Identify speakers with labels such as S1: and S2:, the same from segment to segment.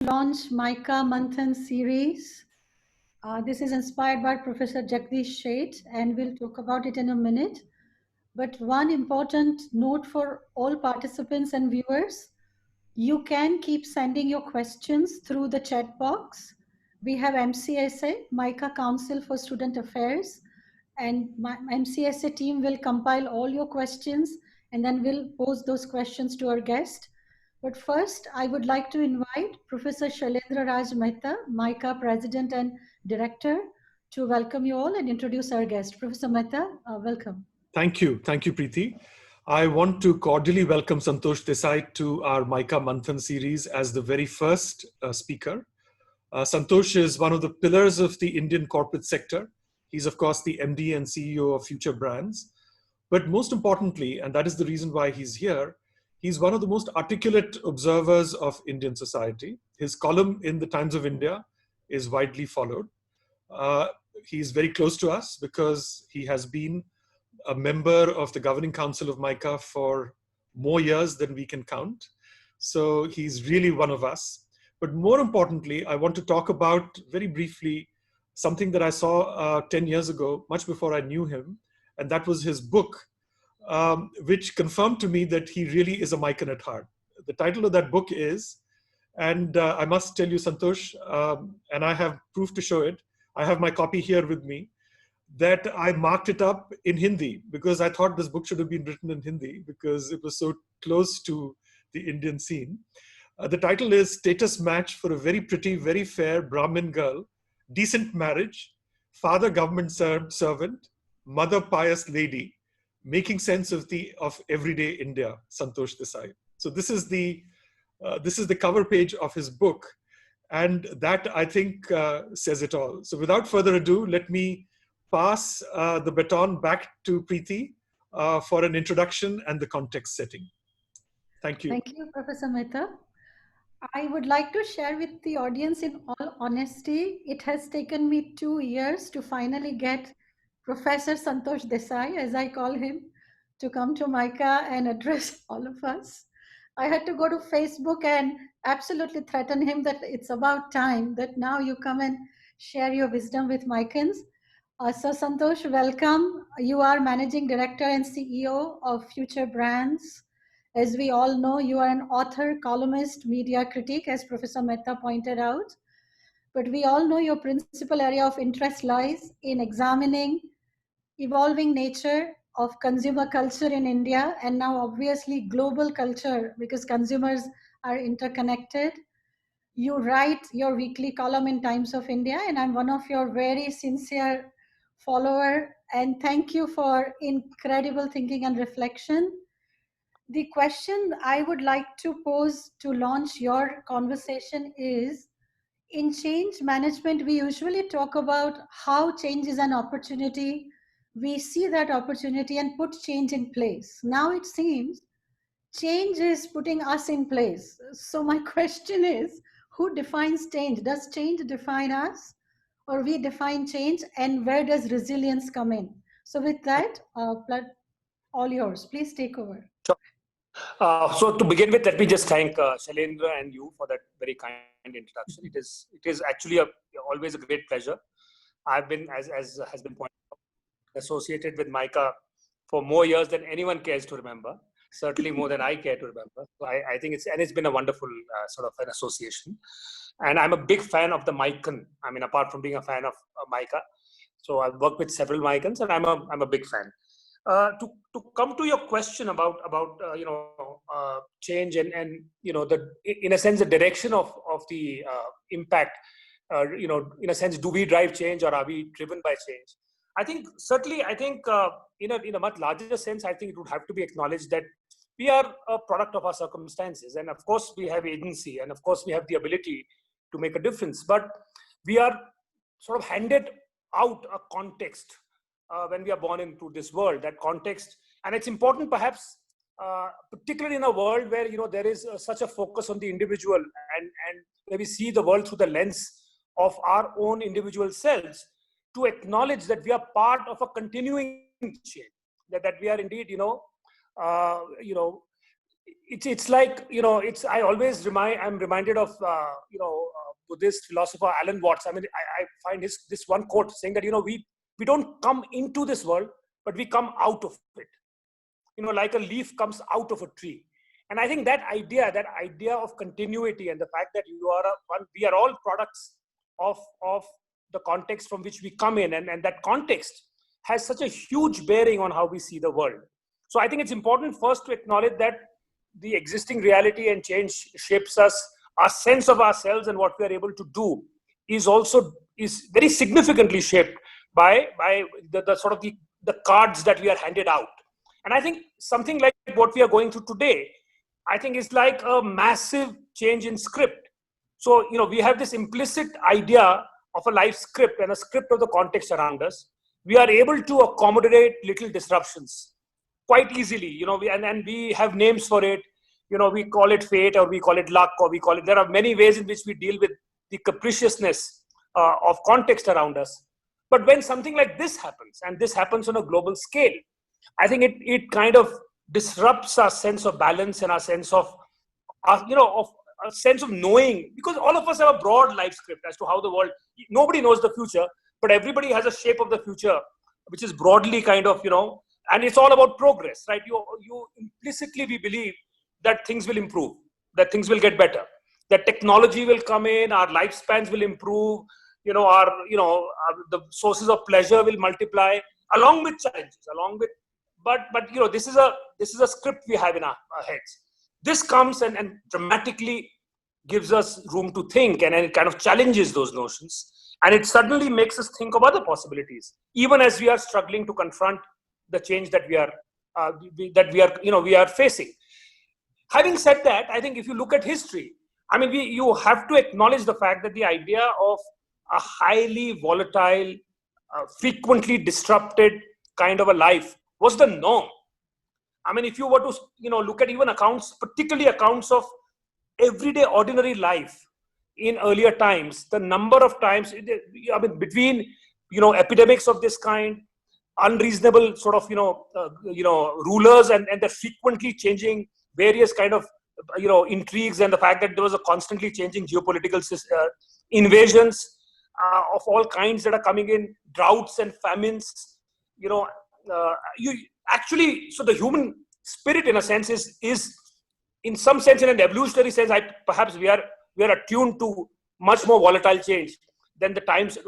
S1: Launch Mica Manthan series. This is inspired by Professor Jagdish Sheth, and we'll talk about it in a minute. But one important note for all participants and viewers, you can keep sending your questions through the chat box. We have MCSA, Mica Council for Student Affairs, and my MCSA team will compile all your questions and then we'll pose those questions to our guest. But first, I would like to invite Professor Shailendra Raj Mehta, Mica President and Director, to welcome you all and introduce our guest. Professor Mehta, welcome.
S2: Thank you, Preeti. I want to cordially welcome Santosh Desai to our Mica Manthan series as the very first speaker. Santosh is one of the pillars of the Indian corporate sector. He's, of course, the MD and CEO of Future Brands. But most importantly, and that is the reason why he's here, he's one of the most articulate observers of Indian society. His column in the Times of India is widely followed. He's very close to us because he has been a member of the governing council of Mica for more years than we can count. So he's really one of us. But more importantly, I want to talk about very briefly something that I saw 10 years ago, much before I knew him, and that was his book, which confirmed to me that he really is a Mican at heart. The title of that book is, and I must tell you, Santosh, and I have proof to show it, I have my copy here with me, that I marked it up in Hindi because I thought this book should have been written in Hindi because it was so close to the Indian scene. The title is Status Match for a Very Pretty, Very Fair Brahmin Girl, Decent Marriage, Father Government Servant, Mother Pious Lady, Making Sense of Everyday India, Santosh Desai. So this is the cover page of his book, and that I think says it all. So without further ado, let me pass the baton back to Preeti for an introduction and the context setting. Thank you.
S1: Thank you, Professor Mehta. I would like to share with the audience in all honesty, it has taken me 2 years to finally get Professor Santosh Desai, as I call him, to come to Mica and address all of us. I had to go to Facebook and absolutely threaten him that it's about time that now you come and share your wisdom with Micans. So Santosh, welcome. You are Managing Director and CEO of Future Brands. As we all know, you are an author, columnist, media critic, as Professor Mehta pointed out. But we all know your principal area of interest lies in examining evolving nature of consumer culture in India and now obviously global culture because consumers are interconnected. You write your weekly column in Times of India, and I'm one of your very sincere follower. And thank you for incredible thinking and reflection. The question I would like to pose to launch your conversation is, in change management, we usually talk about how change is an opportunity. We see that opportunity and put change in place. Now it seems change is putting us in place. So my question is, who defines change? Does change define us or we define change, and where does resilience come in? So with that, all yours. Please take over.
S3: Sure. So to begin with, let me just thank Shailendra and you for that very kind introduction. It is actually always a great pleasure. I've been, as has been pointed out, associated with Mica for more years than anyone cares to remember. Certainly more than I care to remember. So I think it's been a wonderful sort of an association. And I'm a big fan of the Mican. I mean, apart from being a fan of Mica, so I've worked with several Micans, and I'm a big fan. To come to your question about change and in a sense the direction of the impact, in a sense, do we drive change or are we driven by change? I think certainly in a much larger sense, I think it would have to be acknowledged that we are a product of our circumstances, and of course we have agency, and of course we have the ability to make a difference, but we are sort of handed out a context when we are born into this world, that context. And it's important perhaps, particularly in a world where there is such a focus on the individual, and where we see the world through the lens of our own individual selves, to acknowledge that we are part of a continuing chain, that we are indeed it's like, I always I'm reminded of Buddhist philosopher Alan Watts. I mean, I find this one quote saying that we don't come into this world, but we come out of it, like a leaf comes out of a tree. And I think that idea of continuity, and the fact that we are all products of the context from which we come in, and that context has such a huge bearing on how we see the world. So I think it's important first to acknowledge that the existing reality and change shapes us. Our sense of ourselves and what we are able to do is very significantly shaped by the sort of the cards that we are handed out. And I think something like what we are going through today, I think is like a massive change in script. So, we have this implicit idea of a life script and a script of the context around us. We are able to accommodate little disruptions quite easily, and we have names for it. We call it fate, or we call it luck, or there are many ways in which we deal with the capriciousness of context around us. But when something like this happens, and this happens on a global scale, I think it kind of disrupts our sense of balance and our sense of a sense of knowing, because all of us have a broad life script as to how the world, nobody knows the future, but everybody has a shape of the future, which is broadly kind of, and it's all about progress, right? You implicitly, we believe that things will improve, that things will get better, that technology will come in, our lifespans will improve, the sources of pleasure will multiply, along with challenges, but this is a script we have in our heads. This comes and dramatically gives us room to think, and it kind of challenges those notions, and it suddenly makes us think of other possibilities, even as we are struggling to confront the change that we are facing. Having said that, I think if you look at history, I mean, you have to acknowledge the fact that the idea of a highly volatile, frequently disrupted kind of a life was the norm. I mean, if you were to look at even accounts, particularly accounts of everyday ordinary life in earlier times, the number of times, I mean, between epidemics of this kind, unreasonable sort of rulers, and the frequently changing various kind of intrigues, and the fact that there was a constantly changing geopolitical invasions of all kinds that are coming in, droughts and famines, so the human spirit, in a sense, is in some sense, in an evolutionary sense, perhaps we are attuned to much more volatile change than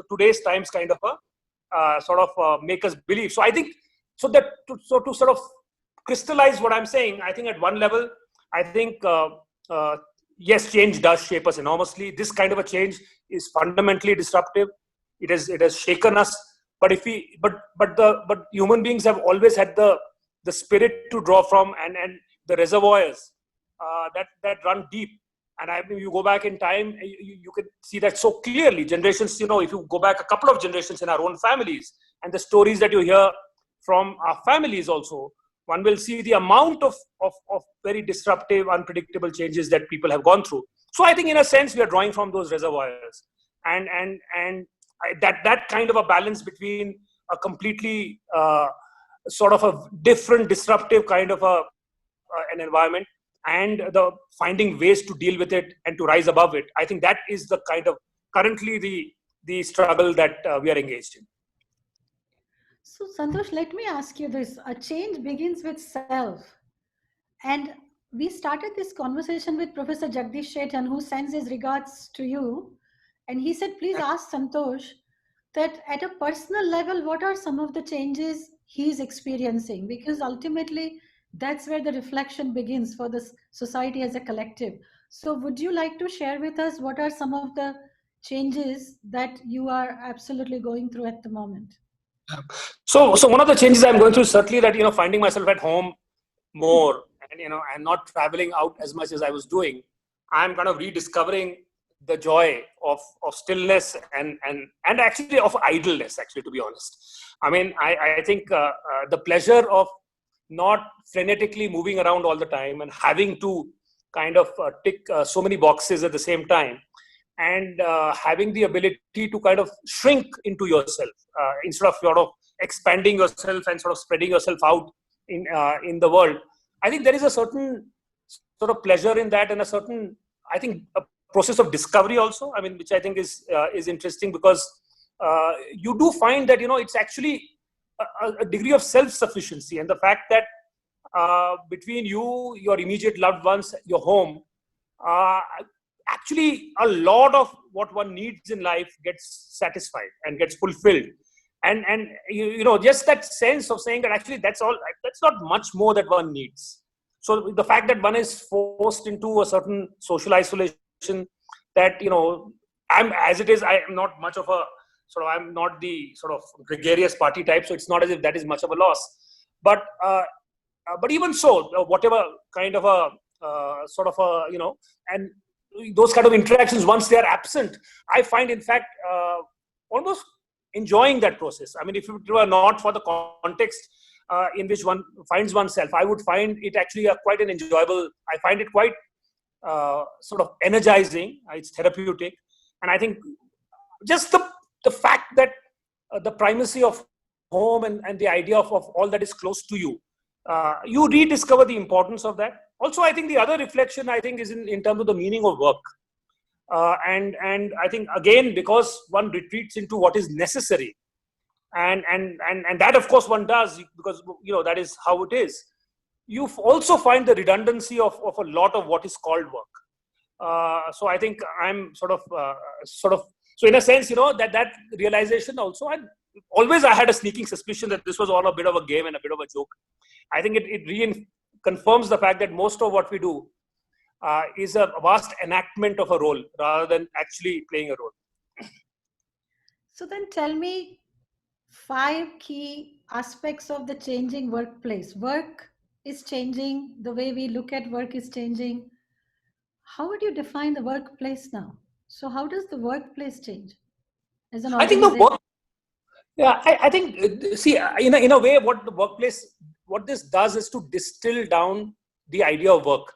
S3: today's times kind of make us believe. So I think to sort of crystallize what I'm saying, I think at one level, I think yes, change does shape us enormously. This kind of a change is fundamentally disruptive. It has shaken us. But but human beings have always had the spirit to draw from, and the reservoirs that run deep. And I mean, you go back in time, you can see that so clearly. Generations, if you go back a couple of generations in our own families, and the stories that you hear from our families also, one will see the amount of very disruptive, unpredictable changes that people have gone through. So I think, in a sense, we are drawing from those reservoirs, and that kind of a balance between a completely sort of a different, disruptive kind of an environment, and the finding ways to deal with it and to rise above it. I think that is the kind of currently the struggle that we are engaged in.
S1: So Santosh, let me ask you this. A change begins with self. And we started this conversation with Professor Jagdish Shetan, who sends his regards to you. And he said, please ask Santosh that at a personal level, what are some of the changes he's experiencing? Because ultimately, that's where the reflection begins for the society as a collective. So would you like to share with us what are some of the changes that you are absolutely going through at the moment?
S3: So one of the changes I'm going through is certainly that, finding myself at home more, and not traveling out as much as I was doing. I'm kind of rediscovering the joy of stillness and actually of idleness, actually, to be honest. I mean, I think the pleasure of not frenetically moving around all the time and having to kind of tick so many boxes at the same time, and having the ability to kind of shrink into yourself instead of sort of expanding yourself and sort of spreading yourself out in the world. I think there is a certain sort of pleasure in that, and a certain, I think, a process of discovery also. I mean, which I think is interesting, because you do find that, it's actually a degree of self-sufficiency, and the fact that between you, your immediate loved ones, your home, actually a lot of what one needs in life gets satisfied and gets fulfilled. And just that sense of saying that actually that's not much more that one needs. So the fact that one is forced into a certain social isolation, that, I'm not much of a I'm not the sort of gregarious party type, so it's not as if that is much of a loss. But even so, whatever kind of a and those kind of interactions, once they are absent, I find, in fact, almost enjoying that process. I mean, if it were not for the context in which one finds oneself, I would find it actually quite an enjoyable. I find it quite sort of energizing. It's therapeutic, and I think just the fact that the primacy of home and the idea of all that is close to you, you rediscover the importance of that. Also, I think the other reflection, I think, is in terms of the meaning of work. And I think, again, because one retreats into what is necessary, and that, of course, one does, because that is how it is. You also find the redundancy of a lot of what is called work. So I think I'm sort of so in a sense, that realization also, and always I had a sneaking suspicion that this was all a bit of a game and a bit of a joke. I think it confirms the fact that most of what we do is a vast enactment of a role rather than actually playing a role.
S1: So then tell me 5 key aspects of the changing workplace. Work is changing. The way we look at work is changing. How would you define the workplace now? So how does the workplace change as an organization?
S3: I think the work, yeah, I think, see, in a way, what this does is to distill down the idea of work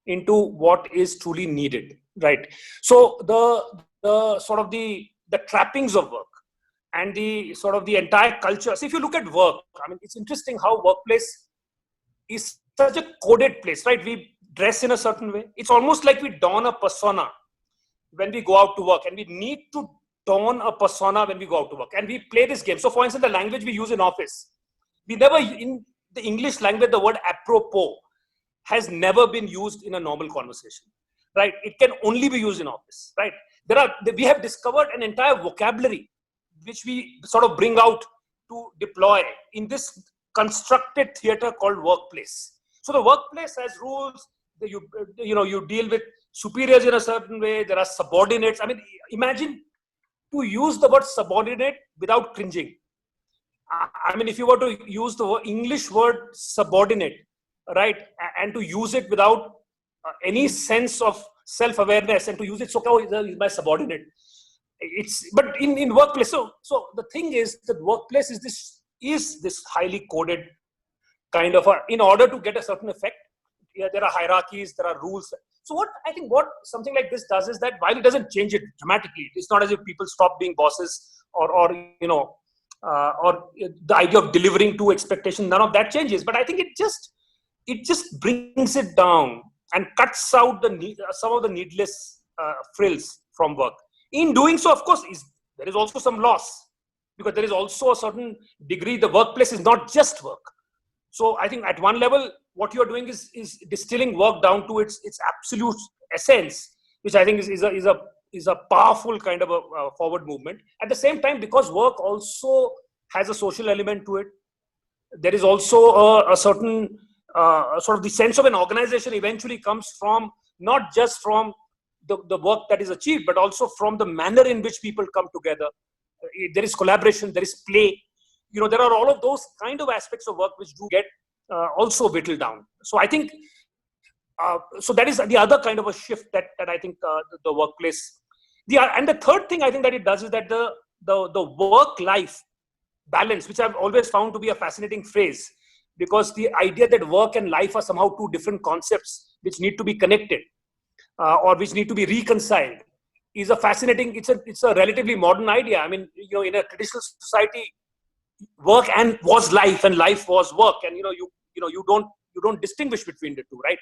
S3: into what is truly needed, right? So the sort of the trappings of work and the sort of the entire culture. So if you look at work, I mean, it's interesting how workplace is such a coded place, right? We dress in a certain way. It's almost like we don a persona when we go out to work, and we need to don a persona when we go out to work, and we play this game. So for instance, the language we use in office, we never, in the English language, the word apropos has never been used in a normal conversation, right? It can only be used in office, right? We have discovered an entire vocabulary which we sort of bring out to deploy in this constructed theater called workplace. So the workplace has rules. You deal with superiors in a certain way. There are subordinates. I mean, imagine to use the word subordinate without cringing. I mean, if you were to use the English word subordinate, right, and to use it without any sense of self-awareness, and to use it so, he's my subordinate. But in workplace, so the thing is that workplace is this highly coded kind of in order to get a certain effect. Yeah, there are hierarchies, there are rules. So what something like this does is that while it doesn't change it dramatically, it's not as if people stop being bosses or the idea of delivering to expectation. None of that changes. But I think it just brings it down and cuts out some of the needless frills from work. In doing so, of course, there is also some loss, because there is also a certain degree. The workplace is not just work. So I think at one level, what you're doing is distilling work down to its absolute essence, which I think is a powerful kind of a forward movement. At the same time, because work also has a social element to it, there is also a certain sort of the sense of an organization eventually comes from not just from the work that is achieved, but also from the manner in which people come together. There is collaboration, there is play. There are all of those kind of aspects of work which do get also whittled down. So I think, so that is the other kind of a shift that I think the workplace. And the third thing I think that it does is that the work-life balance, which I've always found to be a fascinating phrase, because the idea that work and life are somehow two different concepts which need to be connected or which need to be reconciled is a fascinating. It's a relatively modern idea. I mean, in a traditional society, work was life and life was work, and you don't distinguish between the two, right?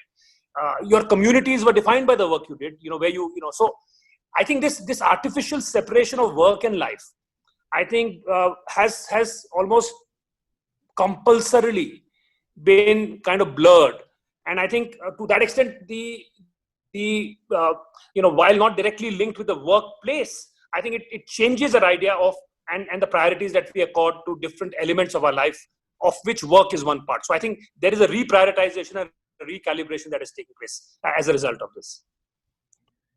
S3: your communities were defined by the work you did, where so I think this artificial separation of work and life, I think has almost compulsorily been kind of blurred. And I think to that extent, the while not directly linked with the workplace, I think it changes our idea of and the priorities that we accord to different elements of our life, of which work is one part. So I think there is a reprioritization and recalibration that is taking place as a result of this.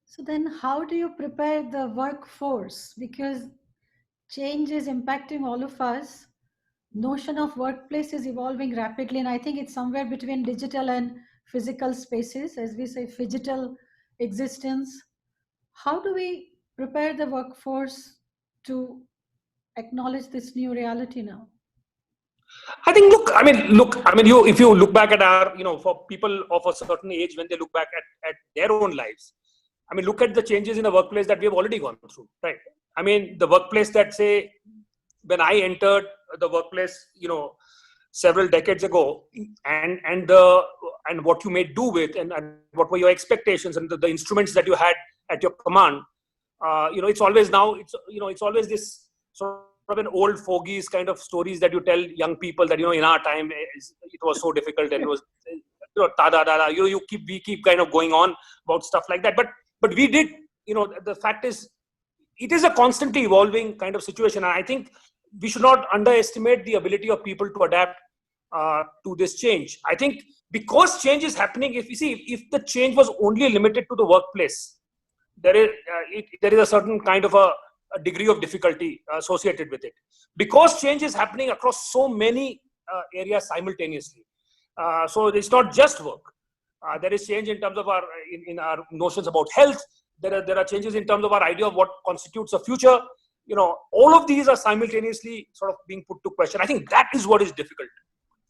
S1: So then how do you prepare the workforce? Because change is impacting all of us. Notion of workplace is evolving rapidly, and I think it's somewhere between digital and physical spaces, as we say, phygital existence. How do we prepare the workforce to acknowledge this new reality now?
S3: I think, if you look back at our, for people of a certain age, when they look back at their own lives, I mean, look at the changes in the workplace that we have already gone through, right? I mean, the workplace that, say, when I entered the workplace, several decades ago, and what you made do with, and what were your expectations, and the instruments that you had at your command, it's always now, it's always this sort of an old fogies kind of stories that you tell young people that, in our time, it was so difficult, and it was, we keep kind of going on about stuff like that. But we did, the fact is, it is a constantly evolving kind of situation. And I think we should not underestimate the ability of people to adapt to this change. I think because change is happening, if the change was only limited to the workplace, there is a certain kind of a degree of difficulty associated with it. Because change is happening across so many areas simultaneously. So it's not just work. There is change in terms of our notions about health. There are changes in terms of our idea of what constitutes a future. All of these are simultaneously sort of being put to question. I think that is what is difficult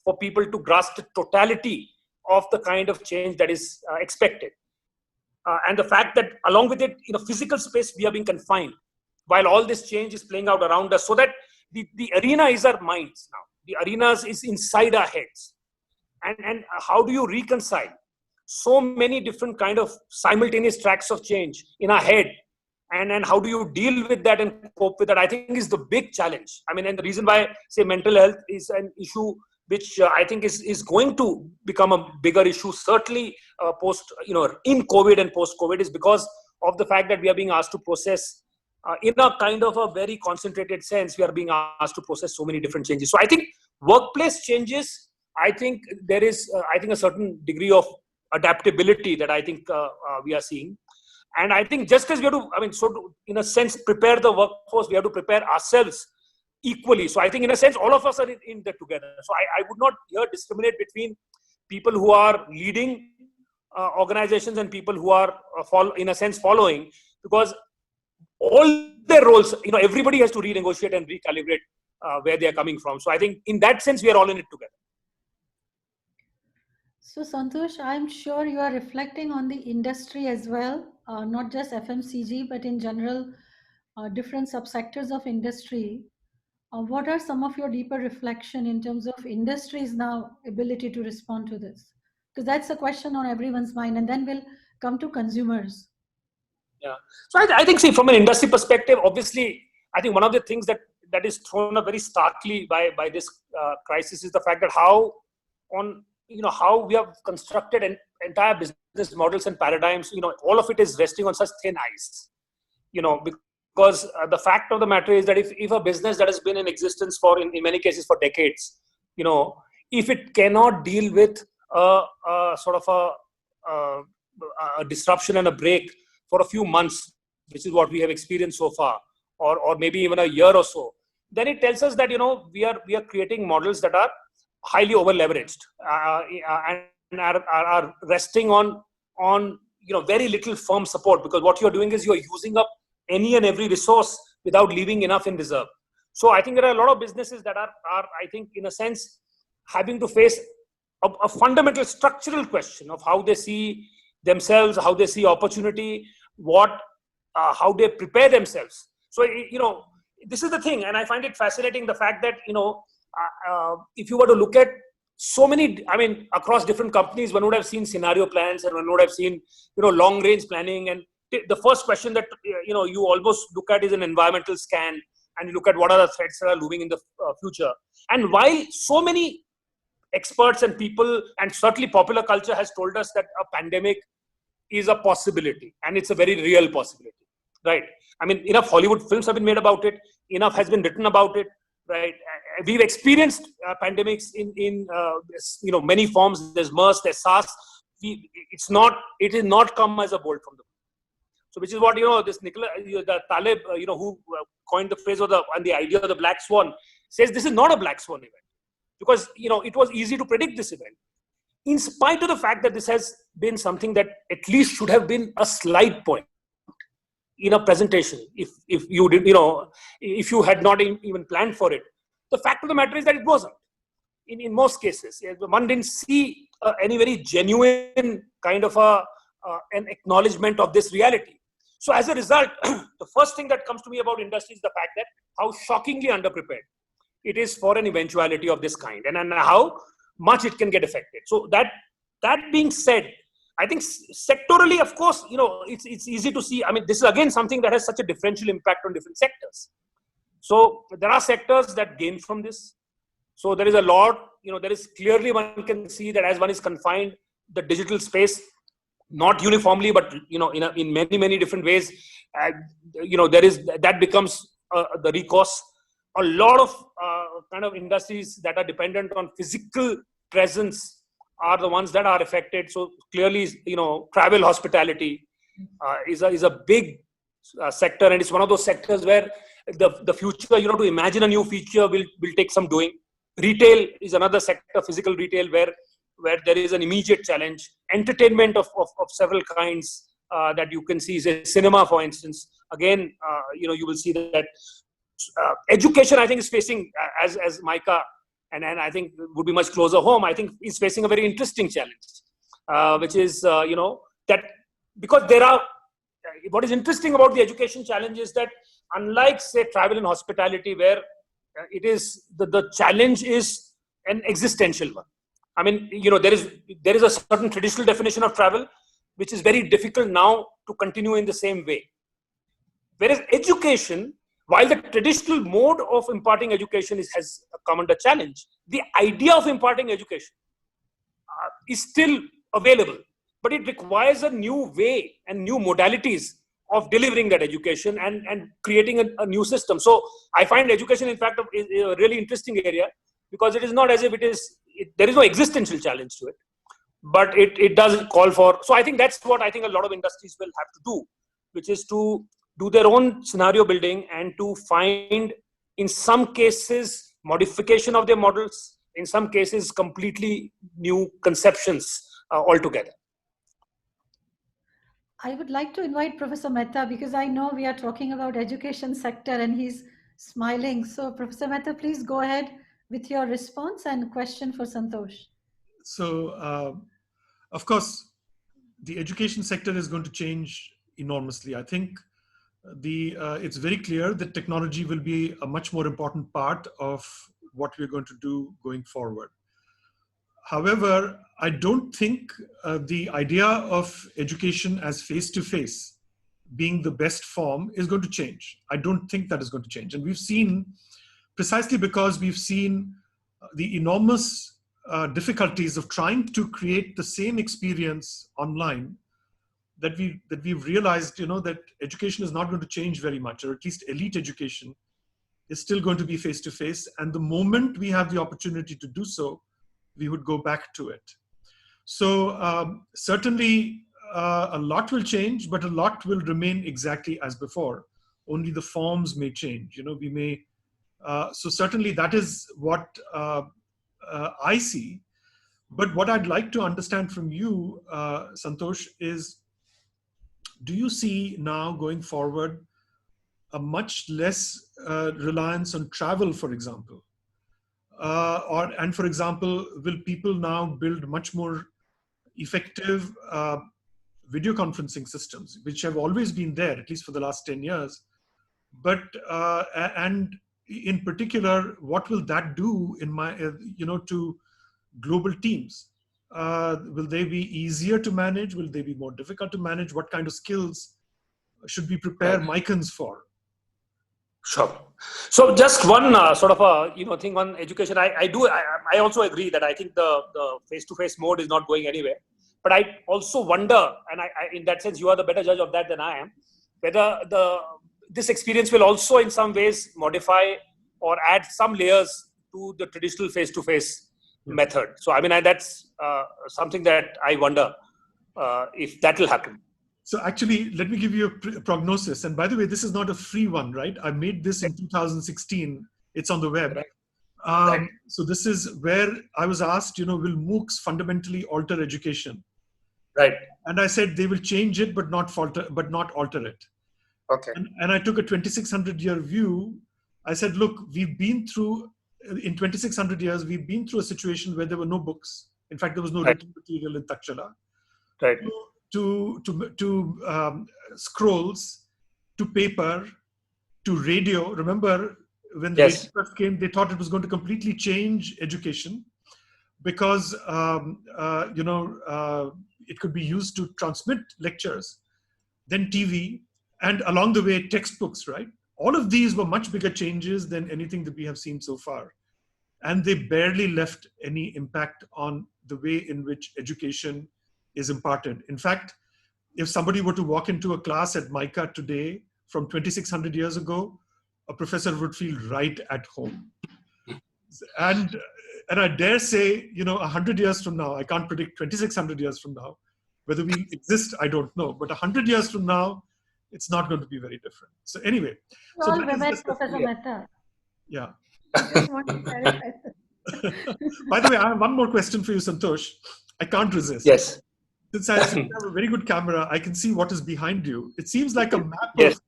S3: for people to grasp the totality of the kind of change that is expected. And the fact that along with it, physical space, we are being confined while all this change is playing out around us, so that the arena is our minds now. The arena is inside our heads. And how do you reconcile so many different kind of simultaneous tracks of change in our head? And how do you deal with that and cope with that? I think is the big challenge. I mean, and the reason why, say, mental health is an issue which I think is going to become a bigger issue, certainly post, in COVID and post-COVID, is because of the fact that we are being asked to process in a kind of a very concentrated sense, we are being asked to process so many different changes. So I think workplace changes, I think there is, a certain degree of adaptability that I think we are seeing. And I think just as we have to, in a sense, prepare the workforce, we have to prepare ourselves equally. So I think in a sense, all of us are in that together. So I would not here discriminate between people who are leading organizations and people who are, in a sense, following, because all their roles, everybody has to renegotiate and recalibrate where they are coming from. So I think in that sense, we are all in it together.
S1: So Santosh, I'm sure you are reflecting on the industry as well, not just FMCG, but in general, different subsectors of industry. What are some of your deeper reflection in terms of industry's now ability to respond to this? Because that's a question on everyone's mind, and then we'll come to consumers.
S3: Yeah. So I think, see, from an industry perspective, obviously, I think one of the things that is thrown up very starkly by this crisis is the fact that how we have constructed entire business models and paradigms, all of it is resting on such thin ice, because the fact of the matter is that if a business that has been in existence for, in many cases, for decades, if it cannot deal with sort of a disruption and a break for a few months, which is what we have experienced so far, or maybe even a year or so, then it tells us that, we are creating models that are highly over leveraged and are resting on very little firm support, because what you're doing is you're using up any and every resource without leaving enough in reserve. So I think there are a lot of businesses that are I think, in a sense, having to face a fundamental structural question of how they see themselves, how they see opportunity, how they prepare themselves. So, this is the thing, and I find it fascinating, the fact that, if you were to look at so many, I mean, across different companies, one would have seen scenario plans and one would have seen, long range planning. And the first question that, you almost look at is an environmental scan, and you look at what are the threats that are looming in the future. And while so many experts and people, and certainly popular culture has told us that a pandemic is a possibility, and it's a very real possibility, right? I mean, enough Hollywood films have been made about it, enough has been written about it, right? We've experienced pandemics in many forms. There's MERS, there's SARS. It is not come as a bolt from the blue. So, which is what this Nicola, the Taleb, who coined the phrase and the idea of the black swan, says this is not a black swan event, because it was easy to predict this event, in spite of the fact that this has been something that at least should have been a slide point in a presentation. If you did, if you had not even planned for it, the fact of the matter is that it wasn't. In most cases, one didn't see any very genuine kind of an acknowledgement of this reality. So as a result, the first thing that comes to me about industry is the fact that how shockingly underprepared it is for an eventuality of this kind, and how much it can get affected. So that being said, I think sectorally, of course, it's easy to see. I mean, this is again something that has such a differential impact on different sectors. So there are sectors that gain from this. So there is a lot, there is clearly, one can see that as one is confined, the digital space, not uniformly, but, in many, many different ways, that becomes the recourse. A lot of kind of industries that are dependent on physical presence are the ones that are affected. So clearly, travel, hospitality is a big sector, and it's one of those sectors where the future, to imagine a new feature will take some doing. Retail is another sector, physical retail, where there is an immediate challenge. Entertainment of several kinds that you can see, say cinema, for instance. Again, you will see that education, I think, is facing, as Micah and I think would be much closer home, I think is facing a very interesting challenge, which is, that because what is interesting about the education challenge is that, unlike, say, travel and hospitality, where it is the challenge is an existential one. I mean, there is a certain traditional definition of travel, which is very difficult now to continue in the same way. Whereas education, while the traditional mode of imparting education has come under challenge, the idea of imparting education is still available, but it requires a new way and new modalities of delivering that education and creating a new system. So I find education, in fact, is a really interesting area, because it is not as if there is no existential challenge to it, but it does call for. So I think that's what I think a lot of industries will have to do, which is to do their own scenario building and to find, in some cases, modification of their models, in some cases, completely new conceptions altogether.
S1: I would like to invite Professor Mehta, because I know we are talking about education sector and he's smiling. So Professor Mehta, please go ahead with your response and question for Santosh.
S2: So, of course, the education sector is going to change enormously. I think it's very clear that technology will be a much more important part of what we're going to do going forward. However, I don't think the idea of education as face-to-face being the best form is going to change. I don't think that is going to change. And we've seen, precisely because we've seen the enormous difficulties of trying to create the same experience online, that we've realized, that education is not going to change very much, or at least elite education is still going to be face-to-face. And the moment we have the opportunity to do so, we would go back to it. So certainly a lot will change, but a lot will remain exactly as before. Only the forms may change. We may. So certainly that is what I see. But what I'd like to understand from you, Santosh, is, do you see now going forward a much less reliance on travel, for example? And for example, will people now build much more effective video conferencing systems, which have always been there, at least for the last 10 years? But, and in particular, what will that do to global teams? Will they be easier to manage? Will they be more difficult to manage? What kind of skills should we prepare Micans for?
S3: Sure. So just one sort of a thing on education. I also agree that I think the face-to-face mode is not going anywhere. But I also wonder, and I in that sense you are the better judge of that than I am, whether this experience will also in some ways modify or add some layers to the traditional face-to-face method. So I mean that's something that I wonder if that will happen.
S2: So actually, let me give you a prognosis. And by the way, this is not a free one, right? I made this in 2016. It's on the web. Right. So this is where I was asked, will MOOCs fundamentally alter education?
S3: Right.
S2: And I said they will change it, but not alter it.
S3: Okay.
S2: And I took a 2,600-year view. I said, look, in 2,600 years, we've been through a situation where there were no books. In fact, there was no written material in Takshara.
S3: Right.
S2: To scrolls, to paper, to radio. Remember when the radio first came, they thought it was going to completely change education because it could be used to transmit lectures. Then TV, and along the way textbooks. Right, all of these were much bigger changes than anything that we have seen so far, and they barely left any impact on the way in which education is imparted. In fact, if somebody were to walk into a class at MICA today from 2,600 years ago, a professor would feel right at home. And I dare say, 100 years from now, I can't predict 2,600 years from now, whether we exist, I don't know. But 100 years from now, it's not going to be very different. So anyway.
S1: So all Professor Mehta.
S2: Yeah.
S1: I just want to clarify.
S2: By the way, I have one more question for you, Santosh. I can't resist.
S3: Yes.
S2: Since I have a very good camera, I can see what is behind you. It seems like a map of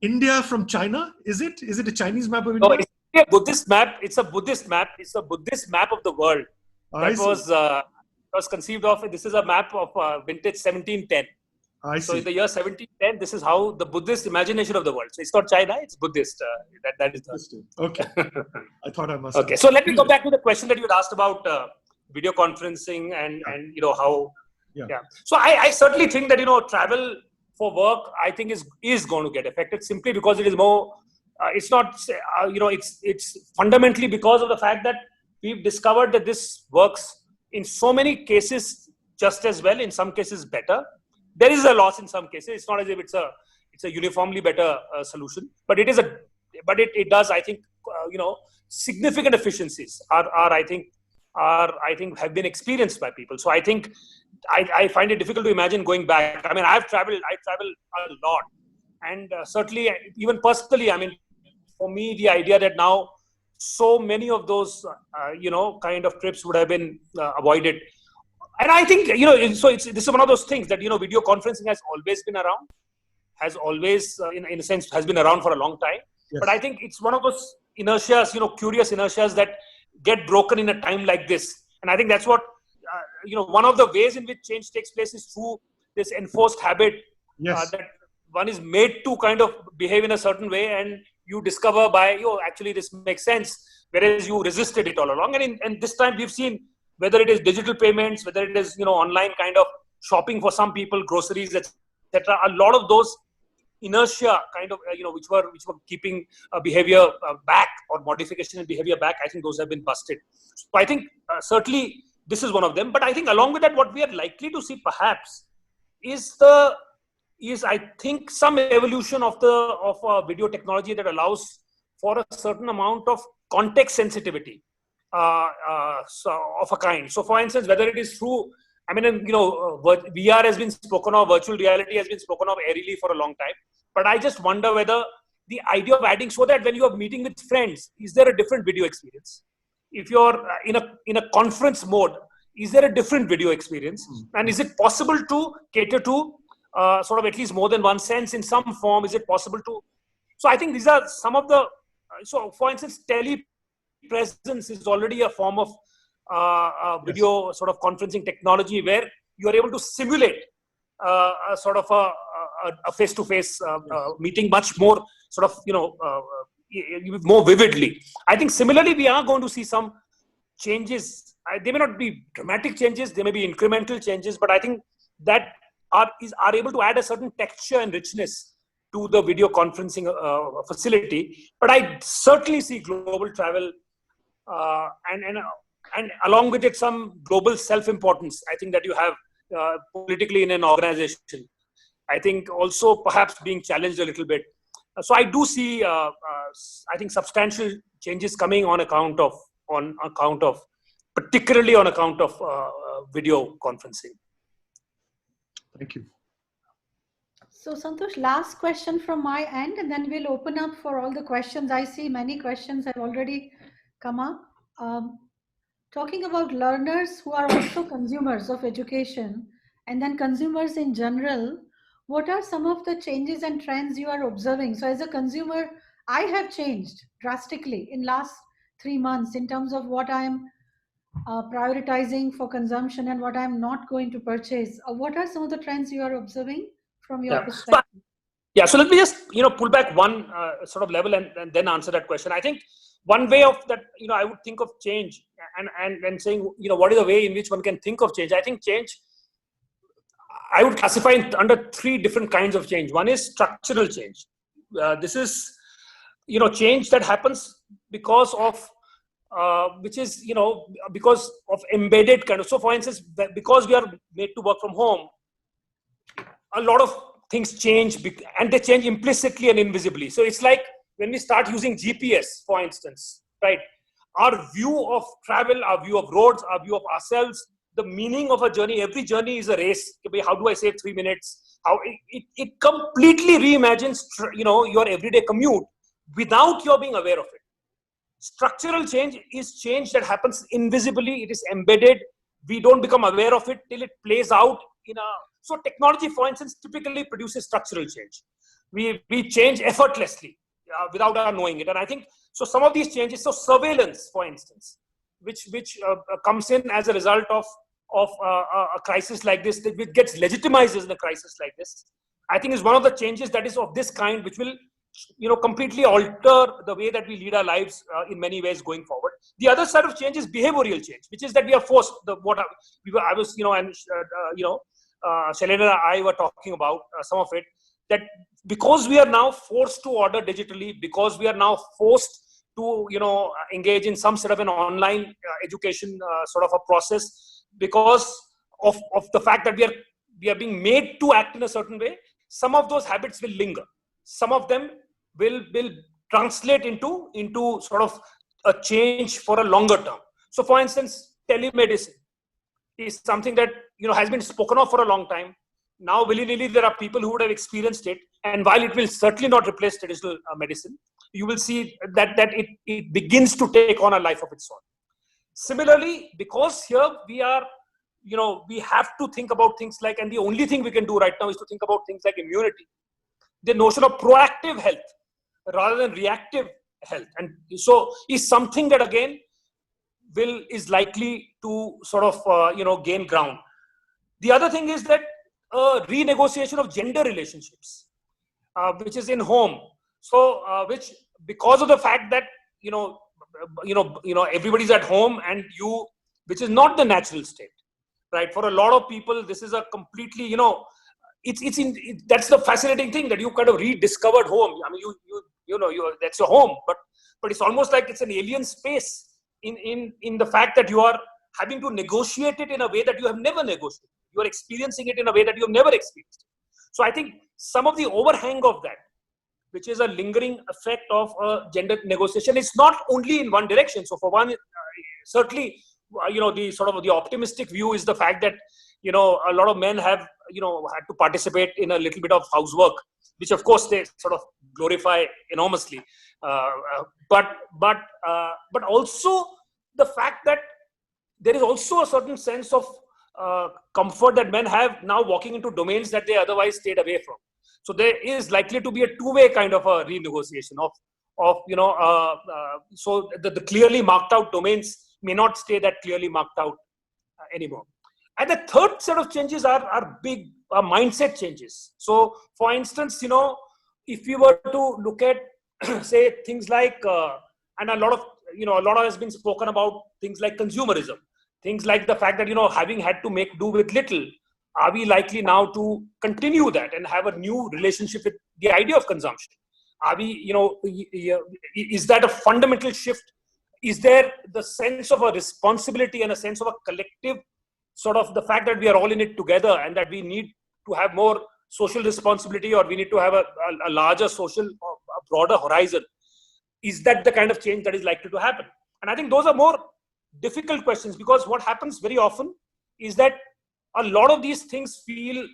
S2: India from China. Is it? Is it a Chinese map of India?
S3: No, it's a Buddhist map. It's a Buddhist map. It's a Buddhist map of the world. That was conceived of. This is a map of vintage 1710. So in the year 1710, this is how the Buddhist imagination of the world. So it's not China, it's Buddhist. That is
S2: okay. I thought I must.
S3: Okay, so let me go back to the question that you had asked about video conferencing and how. Yeah. So I certainly think that travel for work I think is going to get affected simply because it is more. It's not it's fundamentally because of the fact that we've discovered that this works in so many cases just as well, in some cases better. There is a loss in some cases. It's not as if it's a uniformly better solution, but it does I think significant efficiencies are I think have been experienced by people. So I think I find it difficult to imagine going back. I mean, I travel a lot, and certainly even personally, I mean, for me, the idea that now so many of those kind of trips would have been avoided. And I think so this is one of those things that video conferencing has always been around, has always in a sense has been around for a long time. Yes. But I think it's one of those inertias, curious inertias that get broken in a time like this. And I think that's what one of the ways in which change takes place is through this enforced habit.
S2: Yes.
S3: That one is made to kind of behave in a certain way, and you discover by actually this makes sense, whereas you resisted it all along. And this time we've seen, whether it is digital payments, whether it is online kind of shopping for some people, groceries, etc. A lot of those inertia kind of which were keeping behavior back or modification in behavior back, I think those have been busted. So I think certainly this is one of them. But I think along with that, what we are likely to see perhaps is I think some evolution of video technology that allows for a certain amount of context sensitivity. Of a kind. So, for instance, whether it is through, I mean, VR has been spoken of, virtual reality has been spoken of airily for a long time. But I just wonder whether the idea of adding, so that when you are meeting with friends, is there a different video experience? If you're in a conference mode, is there a different video experience? And is it possible to cater to sort of at least more than one sense in some form? Is it possible to? So I think these are some of the. So, for instance, telepresence is already a form of video sort of conferencing technology where you are able to simulate a sort of a face-to-face meeting much more sort of more vividly. I think similarly we are going to see some changes, they may not be dramatic changes, they may be incremental changes, but I think that are able to add a certain texture and richness to the video conferencing facility. But I certainly see global travel and along with it some global self-importance, I think, that you have politically in an organization. I think also perhaps being challenged a little bit. So I do see, I think, substantial changes coming on account of, particularly on account of video conferencing.
S2: Thank you.
S1: So Santosh, last question from my end, and then we'll open up for all the questions. I see many questions have already come up. Talking about learners who are also consumers of education, and then consumers in general, what are some of the changes and trends you are observing? So as a consumer, I have changed drastically in last 3 months in terms of what I'm prioritizing for consumption and what I'm not going to purchase. What are some of the trends you are observing from your perspective?
S3: So let me just pull back one sort of level and then answer that question. I think one way of that, I would think of change and saying, what is the way in which one can think of change? I think change, I would classify under 3 different kinds of change. One is structural change. This is, change that happens because of, because of embedded kind of. So for instance, because we are made to work from home, a lot of things change, and they change implicitly and invisibly. So it's like when we start using GPS, for instance, right? Our view of travel, our view of roads, our view of ourselves, the meaning of a journey, every journey is a race. How do I save 3 minutes? How it completely reimagines, your everyday commute without your being aware of it. Structural change is change that happens invisibly. It is embedded. We don't become aware of it till it plays out so technology, for instance, typically produces structural change. We change effortlessly without our knowing it. And I think, so some of these changes, so surveillance, for instance, which comes in as a result of a crisis like this, which gets legitimized as a crisis like this, I think is one of the changes that is of this kind, which will completely alter the way that we lead our lives in many ways going forward. The other side of change is behavioral change, which is that we are forced. Shailendra and I were talking about some of it, that because we are now forced to order digitally, because we are now forced to engage in some sort of an online education sort of a process, because of the fact that we are being made to act in a certain way, some of those habits will linger. Some of them will translate into sort of a change for a longer term. So for instance, telemedicine is something that has been spoken of for a long time. Now willy-nilly there are people who would have experienced it, and while it will certainly not replace traditional medicine, you will see that it begins to take on a life of its own. Similarly, because here we are, we have to think about things like, and the only thing we can do right now is to think about things like immunity, the notion of proactive health rather than reactive health, and so is something that again is likely to sort of gain ground. The other thing is that renegotiation of gender relationships, which is in home. So which, because of the fact that everybody's at home and which is not the natural state, right? For a lot of people, this is a completely that's the fascinating thing, that you kind of rediscovered home. I mean, that's your home, but it's almost like it's an alien space in the fact that you are having to negotiate it in a way that you have never negotiated. You are experiencing it in a way that you have never experienced. So I think some of the overhang of that, which is a lingering effect of gender negotiation, is not only in one direction. So for one, certainly, the sort of the optimistic view is the fact that a lot of men have had to participate in a little bit of housework, which of course they sort of glorify enormously. But also the fact that there is also a certain sense of comfort that men have now walking into domains that they otherwise stayed away from. So there is likely to be a two-way kind of a renegotiation so the clearly marked out domains may not stay that clearly marked out anymore. And the third set of changes are big mindset changes. So for instance, if we were to look at say things like and a lot has been spoken about things like consumerism. Things like the fact that, having had to make do with little, are we likely now to continue that and have a new relationship with the idea of consumption? Are we, is that a fundamental shift? Is there the sense of a responsibility and a sense of a collective sort of the fact that we are all in it together and that we need to have more social responsibility, or we need to have a larger social, a broader horizon? Is that the kind of change that is likely to happen? And I think those are more difficult questions, because what happens very often is that a lot of these things feel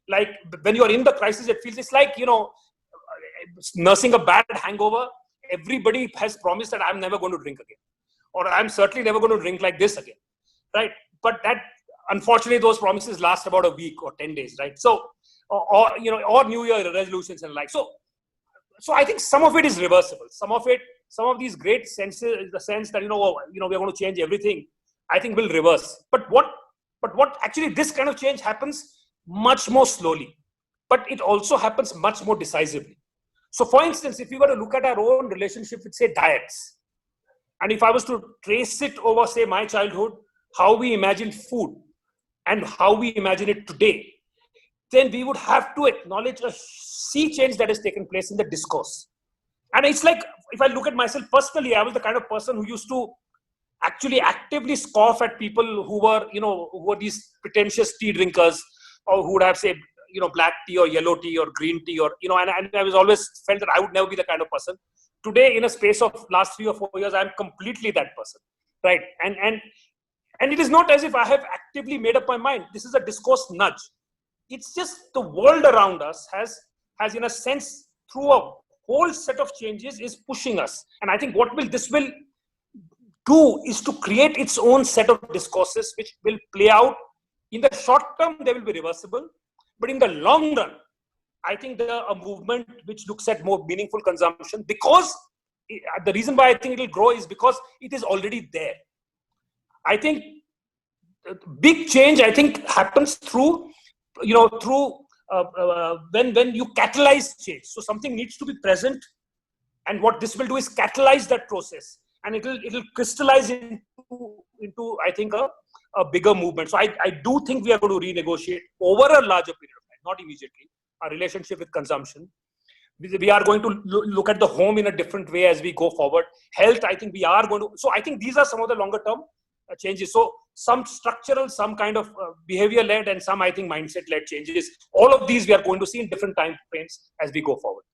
S3: like, when you are in the crisis, it's like, nursing a bad hangover. Everybody has promised that I'm never going to drink again, or I'm certainly never going to drink like this again, right? But that, unfortunately, those promises last about a week or 10 days, right? So, or New Year resolutions and like. So I think some of it is reversible. Some of these great senses, the sense that, we're going to change everything, I think will reverse. But what actually, this kind of change happens much more slowly, but it also happens much more decisively. So for instance, if we were to look at our own relationship with, say, diets, and if I was to trace it over, say, my childhood, how we imagine food and how we imagine it today, then we would have to acknowledge a sea change that has taken place in the discourse. And it's like, if I look at myself personally, I was the kind of person who used to actually actively scoff at people who were these pretentious tea drinkers, or who would have, say, black tea or yellow tea or green tea, or, and I was always felt that I would never be the kind of person. Today, in a space of last 3 or 4 years, I'm completely that person, right? And it is not as if I have actively made up my mind. This is a discourse nudge. It's just the world around us has in a sense, through a whole set of changes, is pushing us. And I think what this will do is to create its own set of discourses, which will play out. In the short term, they will be reversible. But in the long run, I think a movement which looks at more meaningful consumption, because the reason why I think it will grow is because it is already there. I think big change, I think, happens through when you catalyze change. So something needs to be present, and what this will do is catalyze that process, and it'll crystallize into I think a bigger movement. So I do think we are going to renegotiate over a larger period of time, not immediately, our relationship with consumption. We are going to look at the home in a different way as we go forward. Health, I think we are going to. So I think these are some of the longer term changes. So some structural, some kind of behavior led, and some, I think, mindset led changes. All of these we are going to see in different time frames as we go forward.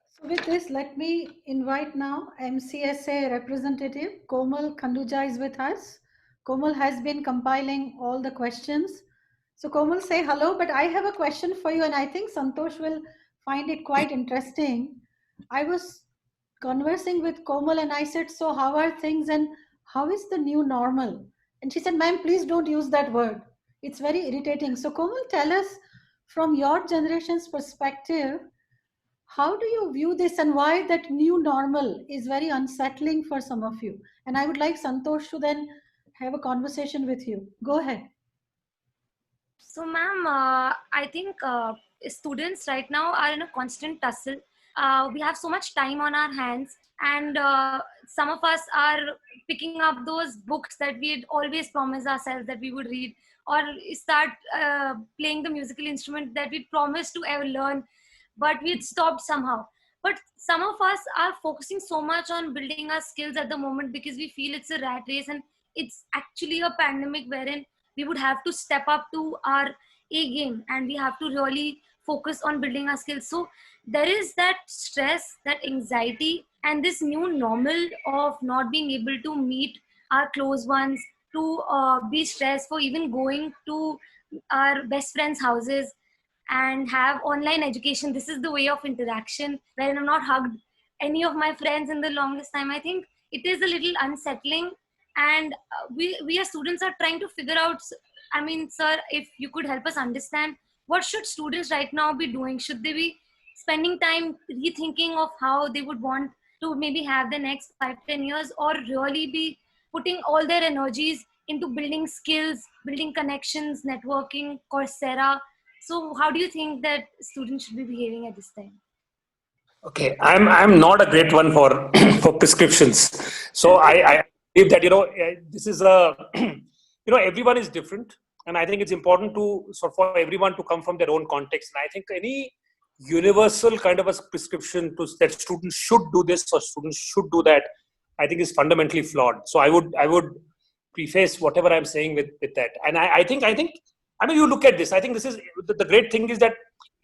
S1: So with this, let me invite now MCSA representative Komal Khanduja is with us. Komal has been compiling all the questions. So Komal, say hello, but I have a question for you, and I think Santosh will find it quite interesting. I was conversing with Komal and I said, so how are things and how is the new normal? And she said, ma'am, please don't use that word. It's very irritating. So Komal, tell us from your generation's perspective, how do you view this and why that new normal is very unsettling for some of you? And I would like Santosh to then have a conversation with you. Go ahead.
S4: So, ma'am, I think students right now are in a constant tussle. We have so much time on our hands, and some of us are picking up those books that we had always promised ourselves that we would read, or start playing the musical instrument that we promised to ever learn, but we had stopped somehow. But some of us are focusing so much on building our skills at the moment because we feel it's a rat race, and it's actually a pandemic wherein we would have to step up to our A game, and we have to really focus on building our skills. So there is that stress, that anxiety, and this new normal of not being able to meet our close ones, to be stressed for even going to our best friends' houses and have online education. This is the way of interaction where I'm not hugged any of my friends in the longest time. I think it is a little unsettling, and we as students are trying to figure out. I mean, sir, if you could help us understand, what should students right now be doing? Should they be spending time rethinking of how they would want to maybe have the next 5-10 years, or really be putting all their energies into building skills, building connections, networking, Coursera? So how do you think that students should be behaving at this time?
S3: Okay, I'm not a great one for for prescriptions. So I that, this is a, everyone is different. And I think it's important for everyone to come from their own context. And I think any universal kind of a prescription that students should do this or students should do that, I think is fundamentally flawed. So I would preface whatever I'm saying with that. And I think, you look at this, I think this is, the great thing is that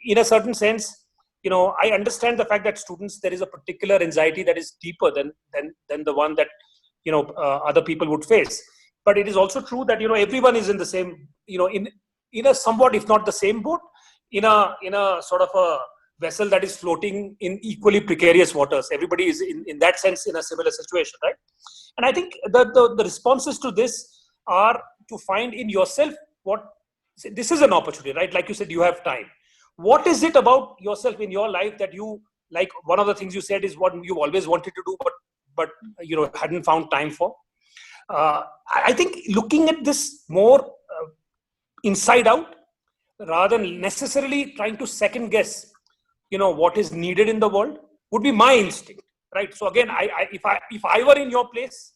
S3: in a certain sense, I understand the fact that students, there is a particular anxiety that is deeper than the one that, other people would face. But it is also true that, everyone is in the same, in a somewhat, if not the same boat, in a sort of a vessel that is floating in equally precarious waters. Everybody is in that sense in a similar situation, right? And I think the responses to this are to find in yourself this is an opportunity, right? Like you said, you have time. What is it about yourself in your life that you, like one of the things you said is what you always wanted to do, but hadn't found time for? I think looking at this more inside out, rather than necessarily trying to second guess, what is needed in the world, would be my instinct, right? So again, if I were in your place,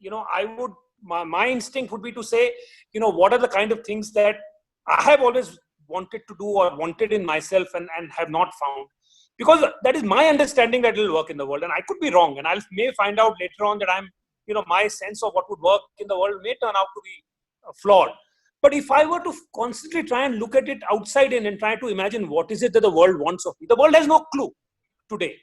S3: I would, my instinct would be to say, what are the kind of things that I have always wanted to do or wanted in myself and have not found, because that is my understanding that it will work in the world. And I could be wrong, and I may find out later on that I'm, my sense of what would work in the world may turn out to be flawed. But if I were to constantly try and look at it outside in and try to imagine what is it that the world wants of me, the world has no clue today,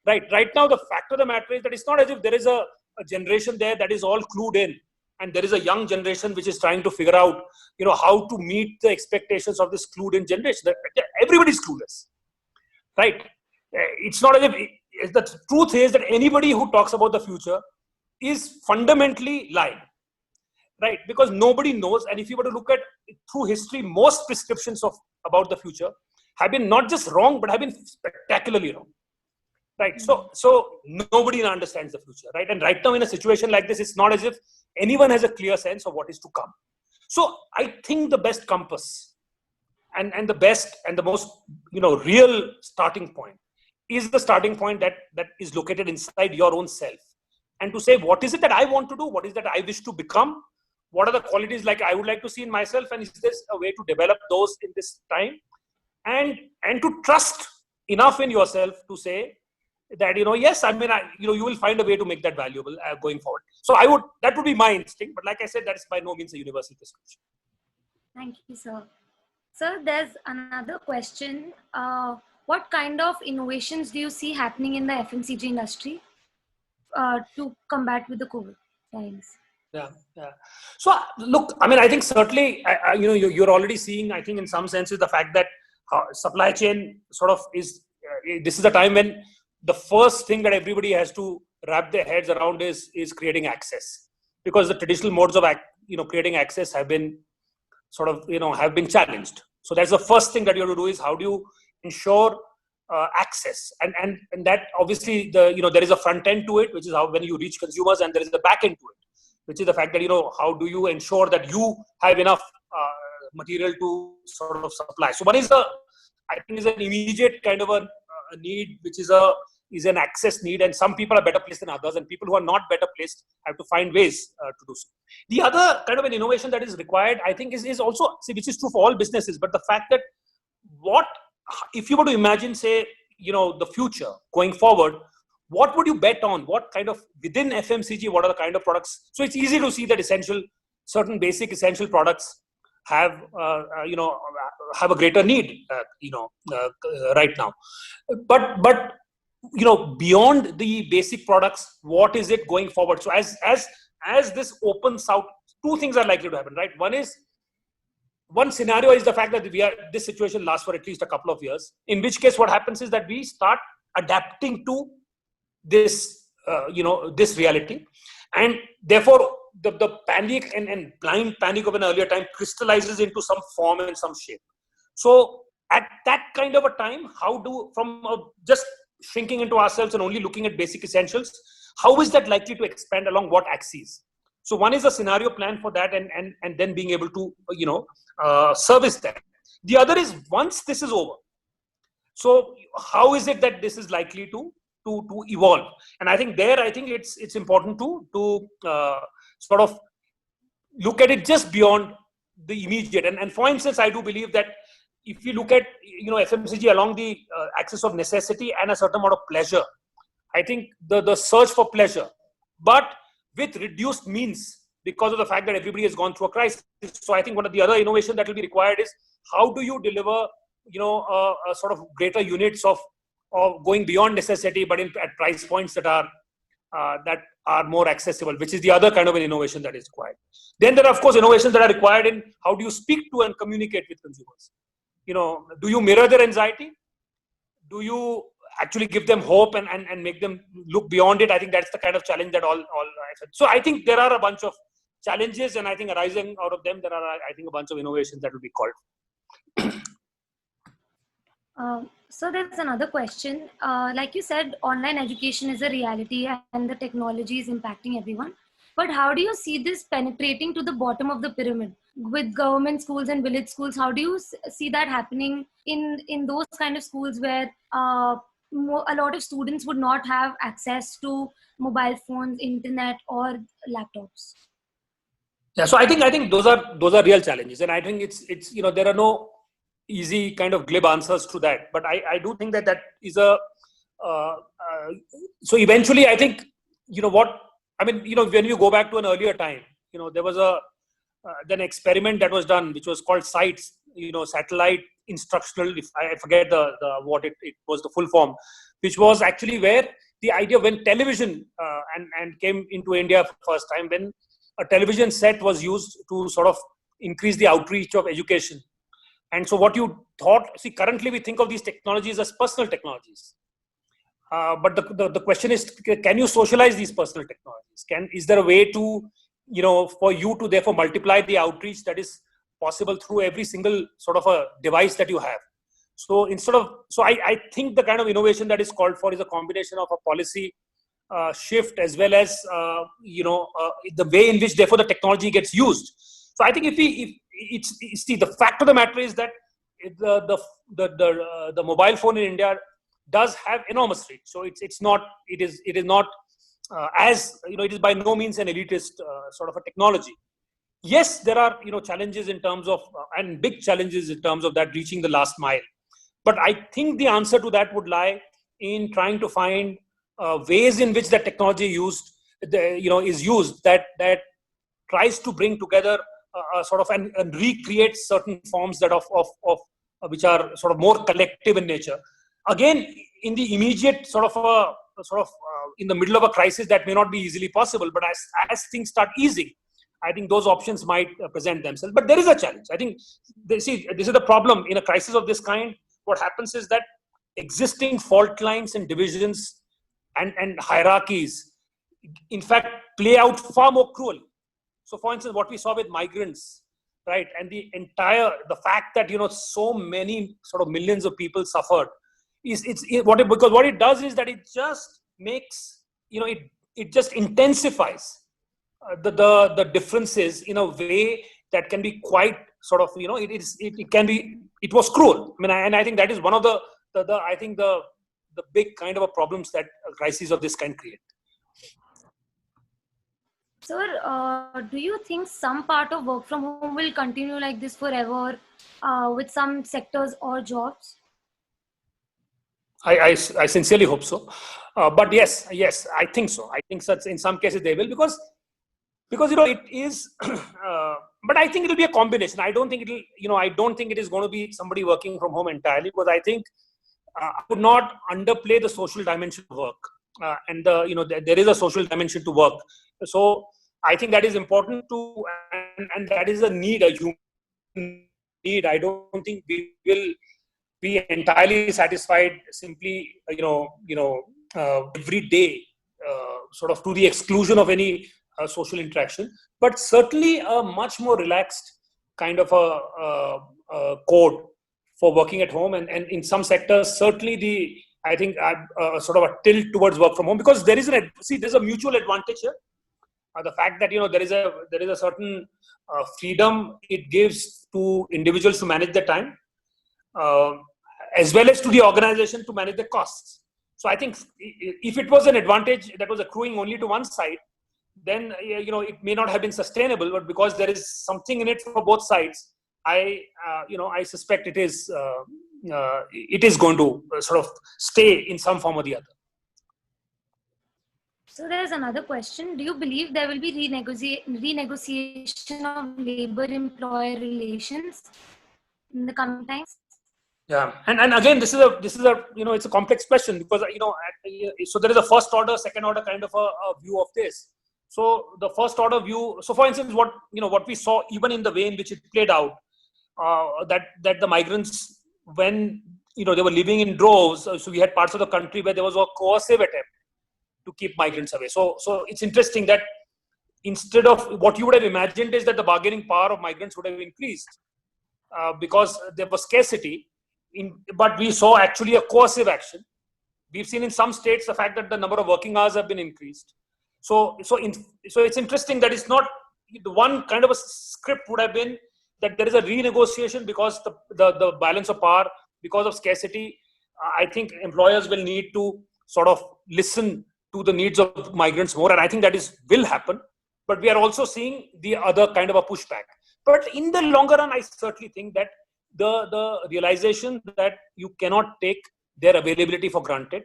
S3: right? Right now, the fact of the matter is that it's not as if there is a generation there that is all clued in, and there is a young generation which is trying to figure out, how to meet the expectations of this clued in generation. Everybody's clueless, right? It's not as if, the truth is that anybody who talks about the future is fundamentally lying. Right, because nobody knows. And if you were to look at through history, most prescriptions about the future have been not just wrong, but have been spectacularly wrong. Right. So nobody understands the future. Right. And right now in a situation like this, it's not as if anyone has a clear sense of what is to come. So I think the best compass and the best and the most, real starting point is the starting point that is located inside your own self. And to say, what is it that I want to do? What is that I wish to become? What are the qualities like I would like to see in myself? And is this a way to develop those in this time? And to trust enough in yourself to say that, yes, you will find a way to make that valuable going forward. So that would be my instinct. But like I said, that is by no means a universal prescription.
S4: Thank you, sir. Sir, there's another question. What kind of innovations do you see happening in the FMCG industry to combat with the COVID times?
S3: Yeah. So look, I think certainly, you're already seeing, I think in some senses, the fact that supply chain sort of is, this is a time when the first thing that everybody has to wrap their heads around is creating access, because the traditional modes of, creating access have been sort of, have been challenged. So that's the first thing that you have to do is how do you ensure access, and that obviously there is a front end to it, which is how when you reach consumers, and there is the back end to it, which is the fact that, how do you ensure that you have enough material to sort of supply. So one is I think is an immediate kind of a need, which is an access need, and some people are better placed than others, and people who are not better placed have to find ways to do so. The other kind of an innovation that is required, I think, is also, which is true for all businesses, but the fact that if you were to imagine, say, the future going forward, what would you bet on? What kind of, within FMCG, what are the kind of products? So it's easy to see that certain basic essential products have a greater need, right now. But beyond the basic products, what is it going forward? So as this opens out, two things are likely to happen, right? One scenario is the fact that this situation lasts for at least a couple of years, in which case what happens is that we start adapting to this, this reality. And therefore, the panic and blind panic of an earlier time crystallizes into some form and some shape. So at that kind of a time, just shrinking into ourselves and only looking at basic essentials, how is that likely to expand along what axes? So one is a scenario plan for that, and then being able to, service that. The other is once this is over. So how is it that this is likely to to evolve. And I think it's important to sort of look at it just beyond the immediate. And for instance, I do believe that if you look at FMCG along the axis of necessity and a certain amount of pleasure, I think the search for pleasure, but with reduced means because of the fact that everybody has gone through a crisis. So I think one of the other innovation that will be required is how do you deliver a sort of greater units of going beyond necessity, but at price points that are more accessible, which is the other kind of an innovation that is required. Then there are, of course, innovations that are required in how do you speak to and communicate with consumers. Do you mirror their anxiety? Do you actually give them hope and make them look beyond it? I think that's the kind of challenge that all. So I think there are a bunch of challenges, and I think arising out of them, there are, I think, a bunch of innovations that will be called.
S4: So there's another question. Like you said, online education is a reality and the technology is impacting everyone. But how do you see this penetrating to the bottom of the pyramid with government schools and village schools? How do you see that happening in those kind of schools where a lot of students would not have access to mobile phones, internet, or laptops?
S3: Yeah, so I think those are real challenges, and I think it's there are no easy kind of glib answers to that. But I do think that is a so eventually I think when you go back to an earlier time, there was an experiment that was done which was called SITES, satellite instructional, if I forget what it was the full form, which was actually where the idea when television and came into India for the first time, when a television set was used to sort of increase the outreach of education. And so what you thought, currently we think of these technologies as personal technologies. But the question is, can you socialize these personal technologies? Is there a way to, for you to therefore multiply the outreach that is possible through every single sort of a device that you have? So I think the kind of innovation that is called for is a combination of a policy shift as well as, the way in which therefore the technology gets used. So I think the fact of the matter is that the mobile phone in India does have enormous reach. So it is not as it is by no means an elitist sort of a technology. Yes, there are challenges in terms of and big challenges in terms of that reaching the last mile. But I think the answer to that would lie in trying to find ways in which that technology is used that tries to bring together sort of and recreate certain forms that of which are sort of more collective in nature. Again, in the immediate in the middle of a crisis, that may not be easily possible. But as things start easing, I think those options might present themselves. But there is a challenge. I think this is the problem in a crisis of this kind. What happens is that existing fault lines and divisions and hierarchies, in fact, play out far more cruelly. So, for instance, what we saw with migrants, right, and the fact that so many sort of millions of people suffered, because what it does is that it just makes it just intensifies the differences in a way that can be quite sort of it was cruel. I mean, and I think that is one of the big kind of a problems that a crisis of this kind create.
S4: Sir, do you think some part of work from home will continue like this forever with some sectors or jobs?
S3: I sincerely hope so. But yes, I think so. I think that in some cases they will because it is. But I think it will be a combination. I don't think it is going to be somebody working from home entirely, because I think I would not underplay the social dimension of work. There is a social dimension to work. So I think that is important and that is a need, a human need. I don't think we will be entirely satisfied simply, every day, sort of to the exclusion of any social interaction. But certainly a much more relaxed kind of a code for working at home, and in some sectors, certainly I think sort of a tilt towards work from home, because there's a mutual advantage here. The fact that there is a certain freedom it gives to individuals to manage their time, as well as to the organization to manage the costs. So I think if it was an advantage that was accruing only to one side, then it may not have been sustainable. But because there is something in it for both sides, I suspect it is going to sort of stay in some form or the other.
S4: So there's another question. Do you believe there will be renegotiation of labor-employer relations in the coming times?
S3: Yeah, and again, this is a it's a complex question, because so there is a first order, second order kind of a view of this. So the first order view. So for instance, what we saw even in the way in which it played out, that the migrants, when they were living in droves, so we had parts of the country where there was a coercive attempt to keep migrants away. So it's interesting that instead of what you would have imagined is that the bargaining power of migrants would have increased because there was scarcity. But we saw actually a coercive action. We've seen in some states the fact that the number of working hours have been increased. So it's interesting that it's not the one kind of a script would have been that there is a renegotiation because the balance of power, because of scarcity. I think employers will need to sort of listen to the needs of migrants more, and I think that will happen. But we are also seeing the other kind of a pushback. But in the longer run, I certainly think that the realization that you cannot take their availability for granted,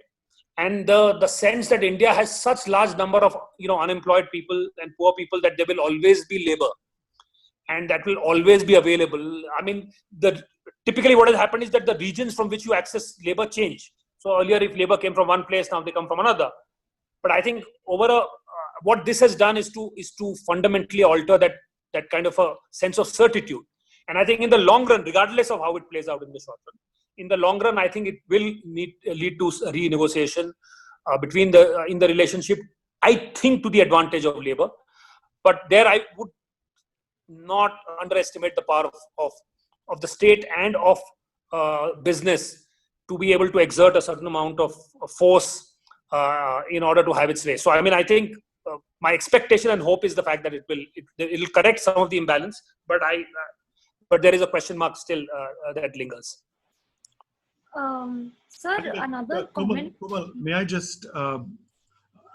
S3: and the sense that India has such large number of unemployed people and poor people that there will always be labor, and that will always be available. I mean, typically what has happened is that the regions from which you access labor change. So earlier, if labor came from one place, now they come from another. But I think what this has done is to fundamentally alter that kind of a sense of certitude. And I think in the long run, regardless of how it plays out in the short run, in the long run, I think it will lead to a renegotiation in the relationship, I think, to the advantage of labor. But there I would not underestimate the power of the state and of business to be able to exert a certain amount of force in order to have its way. So, I mean, I think my expectation and hope is the fact that it will correct some of the imbalance, but there is a question mark still that lingers.
S4: Sir, another comment.
S2: Komal, may I just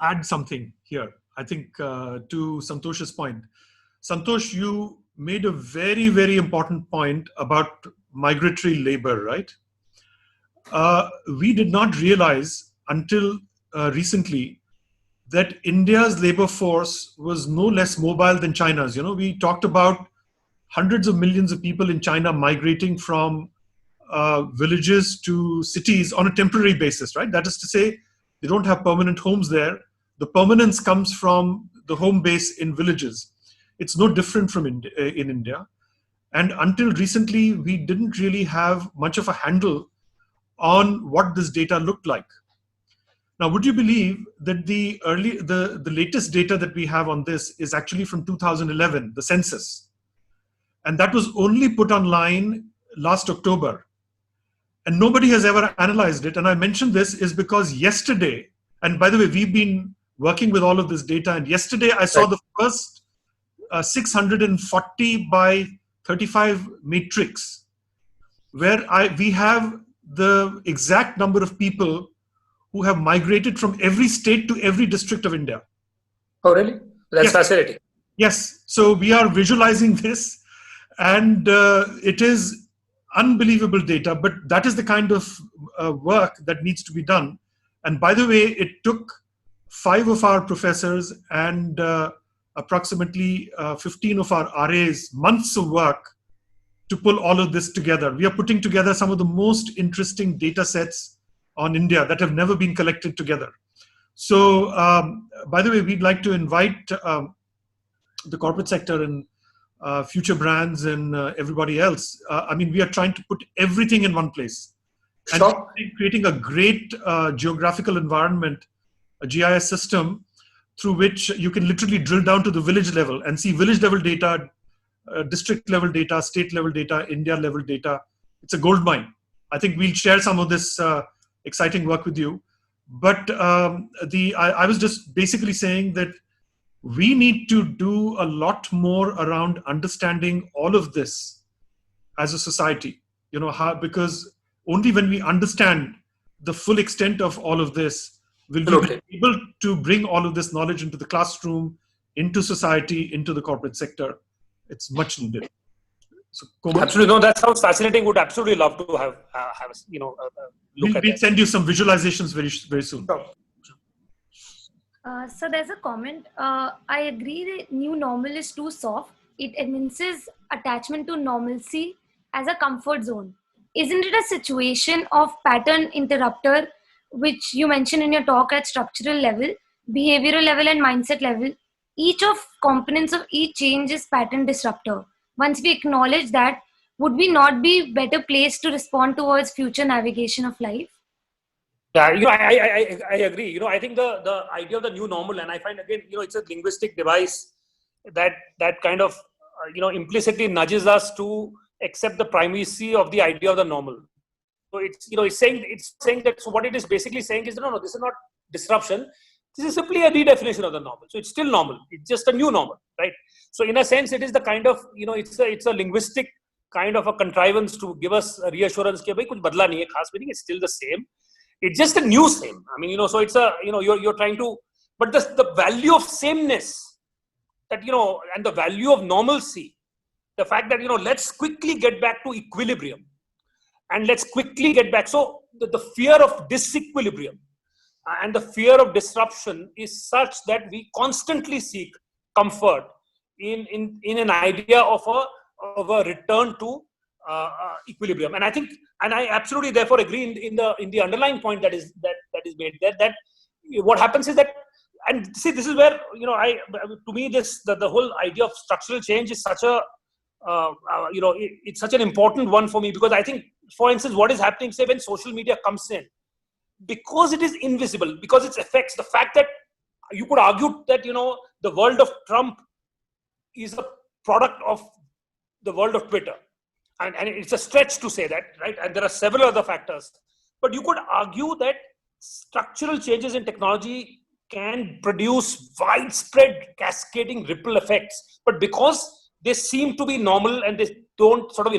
S2: add something here? I think to Santosh's point. Santosh, you made a very, very important point about migratory labor, right? We did not realize until recently that India's labor force was no less mobile than China's. We talked about hundreds of millions of people in China migrating from villages to cities on a temporary basis, right? That is to say, they don't have permanent homes there. The permanence comes from the home base in villages. It's no different from in India. And until recently, we didn't really have much of a handle on what this data looked like. Now, would you believe that the latest data that we have on this is actually from 2011, the census? And that was only put online last October. And nobody has ever analyzed it. And I mention this is because yesterday, and by the way, we've been working with all of this data, and yesterday I saw the first 640 by 35 matrix, where we have the exact number of people who have migrated from every state to every district of India.
S3: Oh, really? That's fascinating.
S2: Yes. So we are visualizing this, and it is unbelievable data, but that is the kind of work that needs to be done. And by the way, it took 5 of our professors and approximately 15 of our RAs months of work to pull all of this together. We are putting together some of the most interesting data sets on India that have never been collected together. So, by the way, we'd like to invite the corporate sector and future brands and everybody else. I mean, we are trying to put everything in one place. And creating a great geographical environment, a GIS system, through which you can literally drill down to the village level and see village level data, district level data, state level data, India level data. It's a gold mine. I think we'll share some of this exciting work with you. But I was just basically saying that we need to do a lot more around understanding all of this as a society. Because only when we understand the full extent of all of this? Will we
S3: Absolutely.
S2: be able to bring all of this knowledge into the classroom, into society, into the corporate sector? It's much needed. So, Komal,
S3: Absolutely. No, that sounds fascinating. Would absolutely love to have look at
S2: we'll
S3: that.
S2: send you some visualizations very, very soon.
S3: Sure.
S4: So there's a comment. I agree the new normal is too soft. It evinces attachment to normalcy as a comfort zone. Isn't it a situation of pattern interrupter, which you mentioned in your talk at structural level, behavioral level, and mindset level? Each of components of each change is pattern disruptor. Once we acknowledge that, would we not be better placed to respond towards future navigation of life?
S3: Yeah, I agree. I think the idea of the new normal, and I find again, it's a linguistic device that kind of implicitly nudges us to accept the primacy of the idea of the normal. So it's saying that. So what it is basically saying is no, this is not disruption. This is simply a redefinition of the normal. So it's still normal. It's just a new normal, right? So in a sense, it is the kind of it's a linguistic kind of a contrivance to give us a reassurance that bhai kuch badla nahi hai, khas meaning it's still the same. It's just a new same. I mean, so it's a you're trying to, but the value of sameness, that and the value of normalcy, the fact that let's quickly get back to equilibrium, and let's quickly get back. So the fear of disequilibrium and the fear of disruption is such that we constantly seek comfort in an idea of a return to equilibrium. And I think, and I absolutely therefore agree in the underlying point that is made there, that what happens is that, and see, this is where to me the whole idea of structural change is such a it's such an important one for me, because I think, for instance, what is happening, say, when social media comes in, because it is invisible, because its effects, the fact that you could argue that the world of Trump is a product of the world of Twitter, and it's a stretch to say that, right? And there are several other factors, but you could argue that structural changes in technology can produce widespread cascading ripple effects, but because they seem to be normal and they don't sort of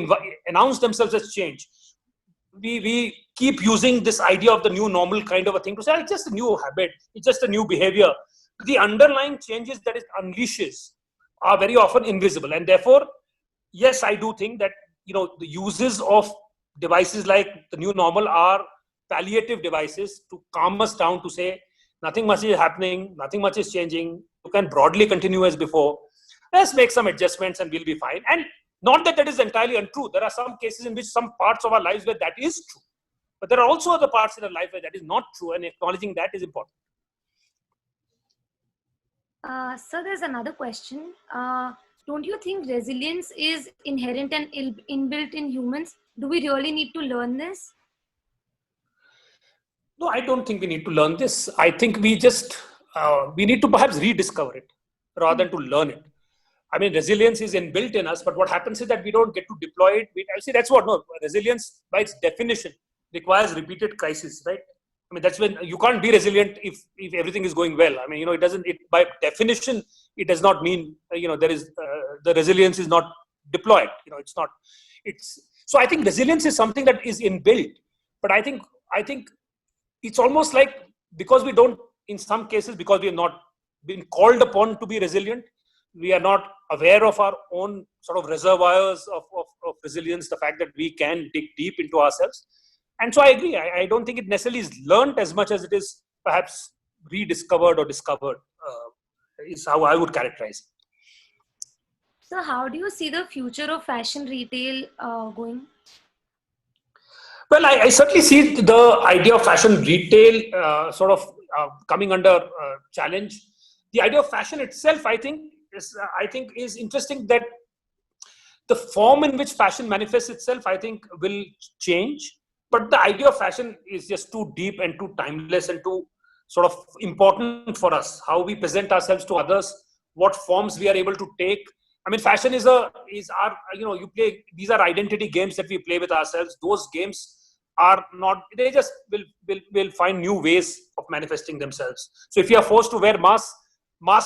S3: announce themselves as change, we keep using this idea of the new normal kind of a thing to say it's just a new habit, it's just a new behavior. The underlying changes that it unleashes are very often invisible, and therefore, yes, I do think that the uses of devices like the new normal are palliative devices to calm us down, to say nothing much is happening, nothing much is changing, you can broadly continue as before, let's make some adjustments and we'll be fine. And not that that is entirely untrue. There are some cases in which some parts of our lives where that is true, but there are also other parts in our life where that is not true, and acknowledging that is important.
S4: So there's another question. Don't you think resilience is inherent and inbuilt in humans? Do we really need to learn this?
S3: No, I don't think we need to learn this. I think we just we need to perhaps rediscover it rather than to learn it. I mean, resilience is inbuilt in us, but what happens is that we don't get to deploy it. I see that's what, no, resilience by its definition requires repeated crisis, right? I mean, that's when you can't be resilient if everything is going well. I mean, it doesn't, by definition, it does not mean, there is, the resilience is not deployed, it's not, so I think resilience is something that is inbuilt, but I think it's almost like, because we don't, in some cases, because we have not been called upon to be resilient, we are not aware of our own sort of reservoirs of resilience, the fact that we can dig deep into ourselves. And so I agree. I don't think it necessarily is learned as much as it is perhaps rediscovered or discovered, is how I would characterize it.
S4: So how do you see the future of fashion retail going?
S3: Well, I certainly see the idea of fashion retail sort of coming under challenge. The idea of fashion itself, I think is interesting, that the form in which fashion manifests itself, I think, will change. But the idea of fashion is just too deep and too timeless and too sort of important for us. How we present ourselves to others, what forms we are able to take. I mean, fashion is our, you play, these are identity games that we play with ourselves. Those games are not, they just will find new ways of manifesting themselves. So if you are forced to wear mask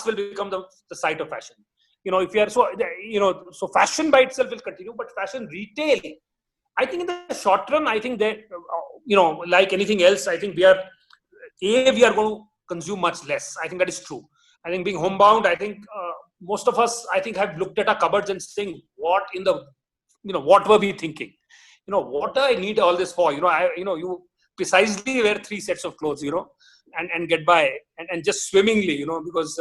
S3: will become the site of fashion. If you are so fashion by itself will continue, but fashion retail, I think in the short term, I think that, like anything else, I think we are going to consume much less. I think that is true. I think being homebound, I think most of us, I think, have looked at our cupboards and saying, what were we thinking? What do I need all this for? You precisely wear 3 sets of clothes, and get by and just swimmingly, because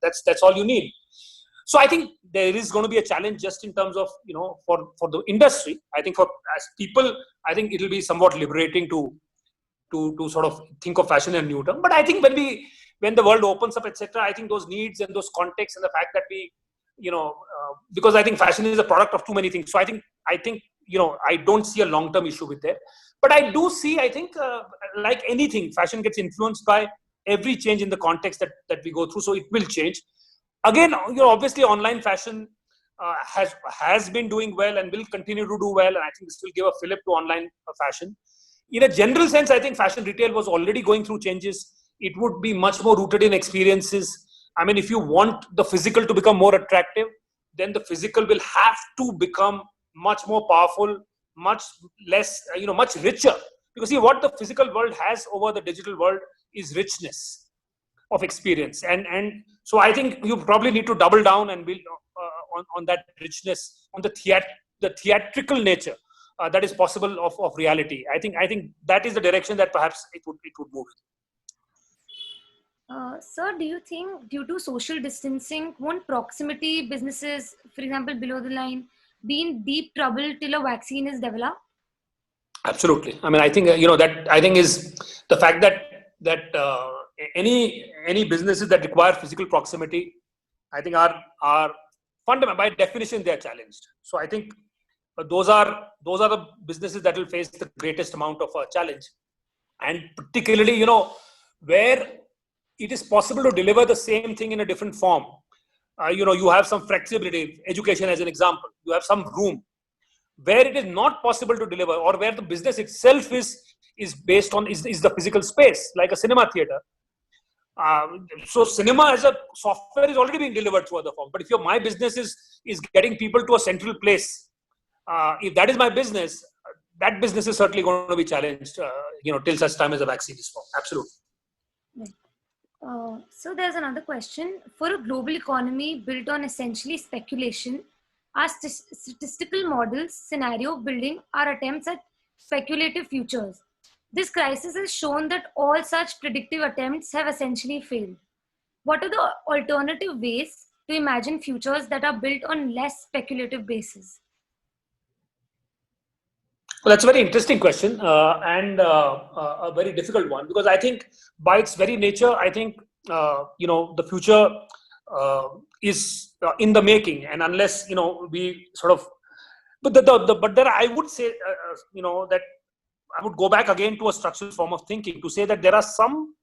S3: that's all you need. So I think there is going to be a challenge just in terms of, for the industry. I think as people, I think it will be somewhat liberating to sort of think of fashion in a new term. But I think when the world opens up, etc., I think those needs and those contexts and the fact that we, because I think fashion is a product of too many things. So I think I don't see a long-term issue with that. But I do see, I think, like anything, fashion gets influenced by every change in the context that we go through. So it will change. Again, obviously online fashion has been doing well and will continue to do well. And I think this will give a fillip to online fashion. In a general sense, I think fashion retail was already going through changes. It would be much more rooted in experiences. I mean, if you want the physical to become more attractive, then the physical will have to become much more powerful, much less, much richer. Because see, what the physical world has over the digital world is richness of experience. And so I think you probably need to double down and build on that richness, on the theatrical nature that is possible of reality. I think that is the direction that perhaps it would move.
S4: Sir, do you think due to social distancing, won't proximity businesses, for example, below the line, be in deep trouble till a vaccine is developed?
S3: Absolutely. I mean, I think that I think is the fact that any businesses that require physical proximity, I think are fundamental by definition they are challenged. So I think those are the businesses that will face the greatest amount of challenge, and particularly where it is possible to deliver the same thing in a different form. You have some flexibility. Education, as an example, you have some room where it is not possible to deliver, or where the business itself is based on is the physical space, like a cinema theater. So cinema as a software is already being delivered through other forms. But if my business is getting people to a central place, if that is my business, that business is certainly going to be challenged. Till such time as a vaccine is formed. Absolutely.
S4: So there's another question. For a global economy built on essentially speculation, our statistical models, scenario building, are attempts at speculative futures. This crisis has shown that all such predictive attempts have essentially failed. What are the alternative ways to imagine futures that are built on less speculative basis?
S3: Well, that's a very interesting question and a very difficult one, because I think by its very nature, I think the future is in the making, and unless we sort of, but there I would say that I would go back again to a structural form of thinking to say that there are some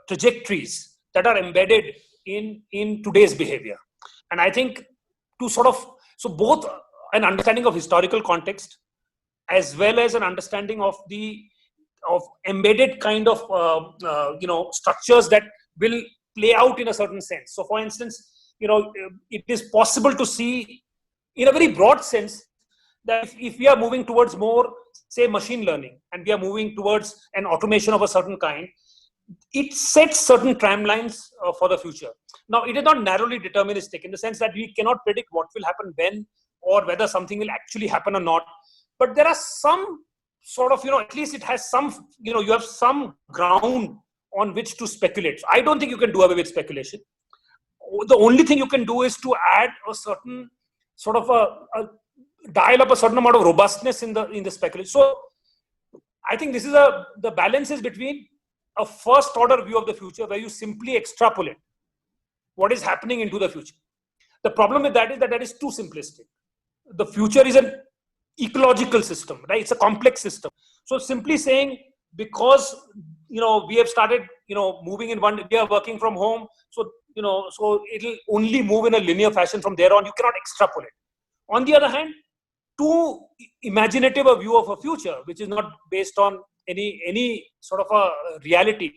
S3: trajectories that are embedded in today's behavior, and I think so both an understanding of historical context as well as an understanding of embedded kind of structures that will play out in a certain sense. So for instance, it is possible to see in a very broad sense that if we are moving towards more, say, machine learning, and we are moving towards an automation of a certain kind, it sets certain timelines for the future. Now, it is not narrowly deterministic in the sense that we cannot predict what will happen when, or whether something will actually happen or not. But there are some sort of, at least it has some, you have some ground on which to speculate. So I don't think you can do away with speculation. The only thing you can do is to add a certain sort of dial up a certain amount of robustness in the speculation. So I think this is the balance is between a first order view of the future where you simply extrapolate what is happening into the future. The problem with that is that is too simplistic. The future is an ecological system, right? It's a complex system. So simply saying, because we have started moving in one, we are working from home, so so it'll only move in a linear fashion from there on. You cannot extrapolate. On the other hand, too imaginative a view of a future, which is not based on any sort of a reality,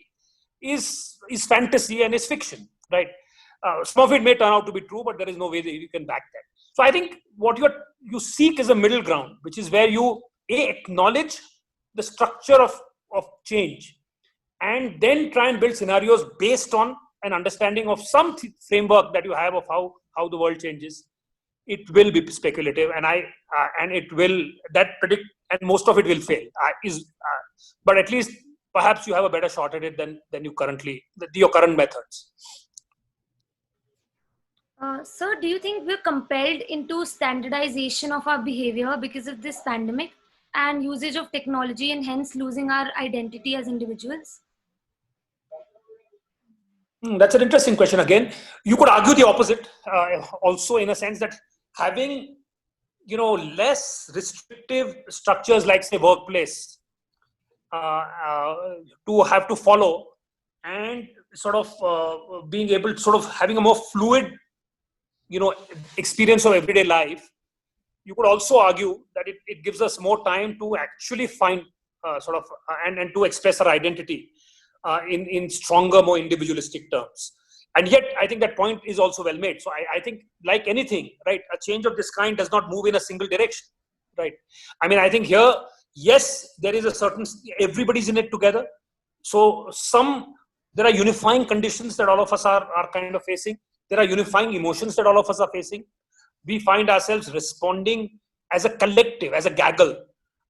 S3: is fantasy and is fiction, right? Some of it may turn out to be true, but there is no way that you can back that. So I think what you seek is a middle ground, which is where you acknowledge the structure of change, and then try and build scenarios based on an understanding of some framework that you have of how the world changes. It will be speculative, and it will that predict, and most of it will fail. But at least perhaps you have a better shot at it than your current methods.
S4: Sir, do you think we're compelled into standardization of our behavior because of this pandemic and usage of technology, and hence losing our identity as individuals?
S3: That's an interesting question. Again, you could argue the opposite, also, in a sense that having less restrictive structures like, say, workplace to have to follow, and sort of being able to sort of having a more fluid experience of everyday life, you could also argue that it gives us more time to actually find and to express our identity in stronger, more individualistic terms. And yet, I think that point is also well made. So I think, like anything, right, a change of this kind does not move in a single direction, right? I mean, I think here, yes, there is a certain, everybody's in it together. So there are unifying conditions that all of us are kind of facing. There are unifying emotions that all of us are facing. We find ourselves responding as a collective, as a gaggle.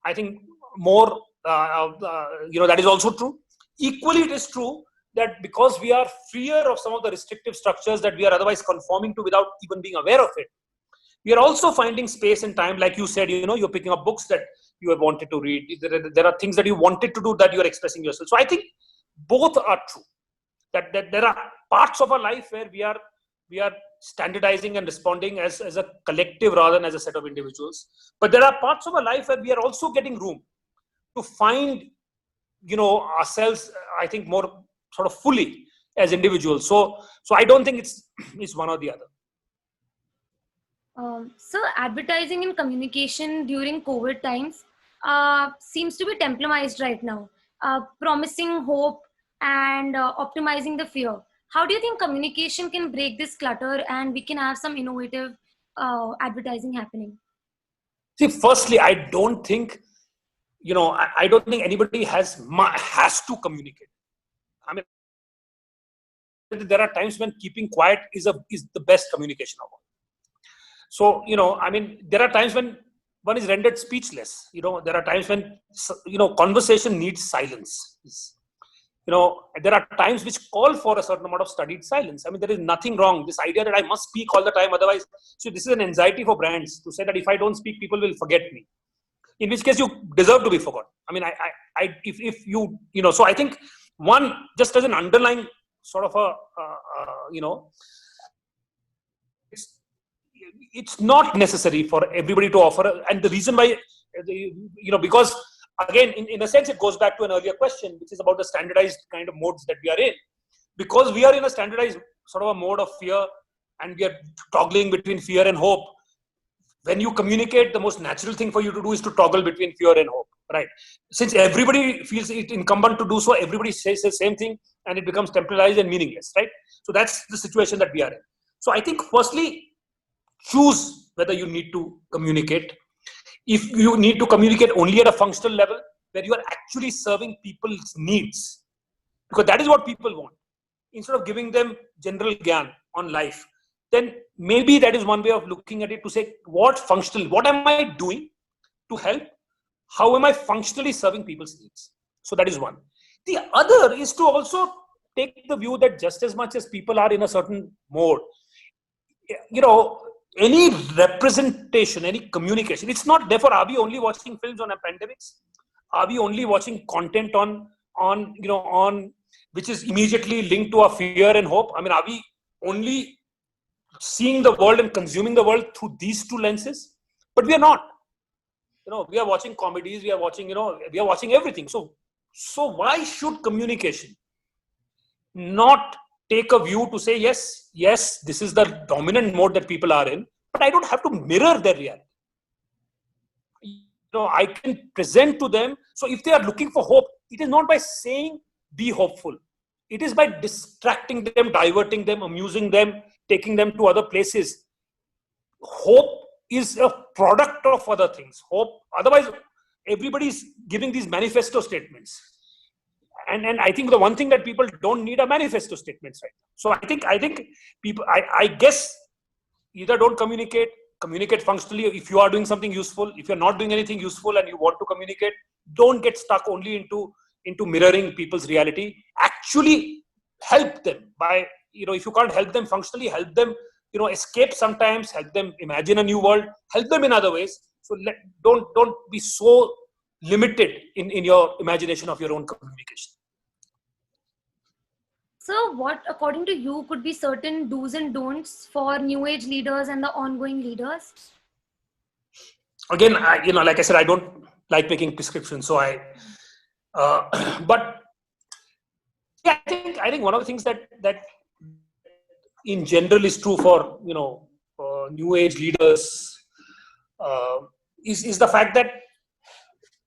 S3: I think more, that is also true. Equally, it is true that because we are freer of some of the restrictive structures that we are otherwise conforming to without even being aware of it, we are also finding space and time. Like you said, you're picking up books that you have wanted to read. There are things that you wanted to do that you are expressing yourself. So I think both are true. That there are parts of our life where we are standardizing and responding as a collective rather than as a set of individuals. But there are parts of our life where we are also getting room to find, ourselves, I think, more sort of fully as individuals. So I don't think it's one or the other.
S4: So advertising and communication during COVID times seems to be templatized right now, promising hope and optimizing the fear. How do you think communication can break this clutter and we can have some innovative advertising happening?
S3: See, firstly, I don't think anybody has to communicate. I mean, there are times when keeping quiet is the best communication of all. So, there are times when one is rendered speechless. There are times when, conversation needs silence. There are times which call for a certain amount of studied silence. I mean, there is nothing wrong. This idea that I must speak all the time, otherwise, so this is an anxiety for brands to say that if I don't speak, people will forget me. In which case, you deserve to be forgotten. I mean, if you, so I think one, just as an underlying sort of it's not necessary for everybody to offer. And the reason why, because again, in a sense, it goes back to an earlier question, which is about the standardized kind of modes that we are in. Because we are in a standardized sort of a mode of fear, and we are toggling between fear and hope. When you communicate, the most natural thing for you to do is to toggle between fear and hope, right? Since everybody feels it incumbent to do so, everybody says the same thing, and it becomes temporalized and meaningless, right? So that's the situation that we are in. So I think, firstly, choose whether you need to communicate. If you need to communicate only at a functional level, where you are actually serving people's needs, because that is what people want, instead of giving them general gyan on life, then maybe that is one way of looking at it, to say, what am I doing to help? How am I functionally serving people's needs? So that is one. The other is to also take the view that just as much as people are in a certain mode, any representation, any communication, it's not, therefore, are we only watching films on pandemics? Are we only watching content on which is immediately linked to our fear and hope? I mean, are we only seeing the world and consuming the world through these two lenses? But we are not. We are watching comedies, we are watching everything. So why should communication not take a view to say, yes, this is the dominant mode that people are in, but I don't have to mirror their reality. I can present to them. So if they are looking for hope, it is not by saying, be hopeful. It is by distracting them, diverting them, amusing them, taking them to other places. hope is a product of other things. Hope, otherwise, everybody's giving these manifesto statements. And I think the one thing that people don't need are manifesto statements, right? So I think people, I guess, either don't communicate functionally. If you are doing something useful, if you're not doing anything useful and you want to communicate, don't get stuck only into mirroring people's reality. Actually help them by, if you can't help them functionally, help them, escape sometimes, help them imagine a new world, help them in other ways. So don't be so limited in your imagination of your own communication.
S4: So what, according to you, could be certain do's and don'ts for new age leaders and the ongoing leaders?
S3: Again, like I said, I don't like making prescriptions. So but yeah, I think one of the things that in general is true for, new age leaders is the fact that,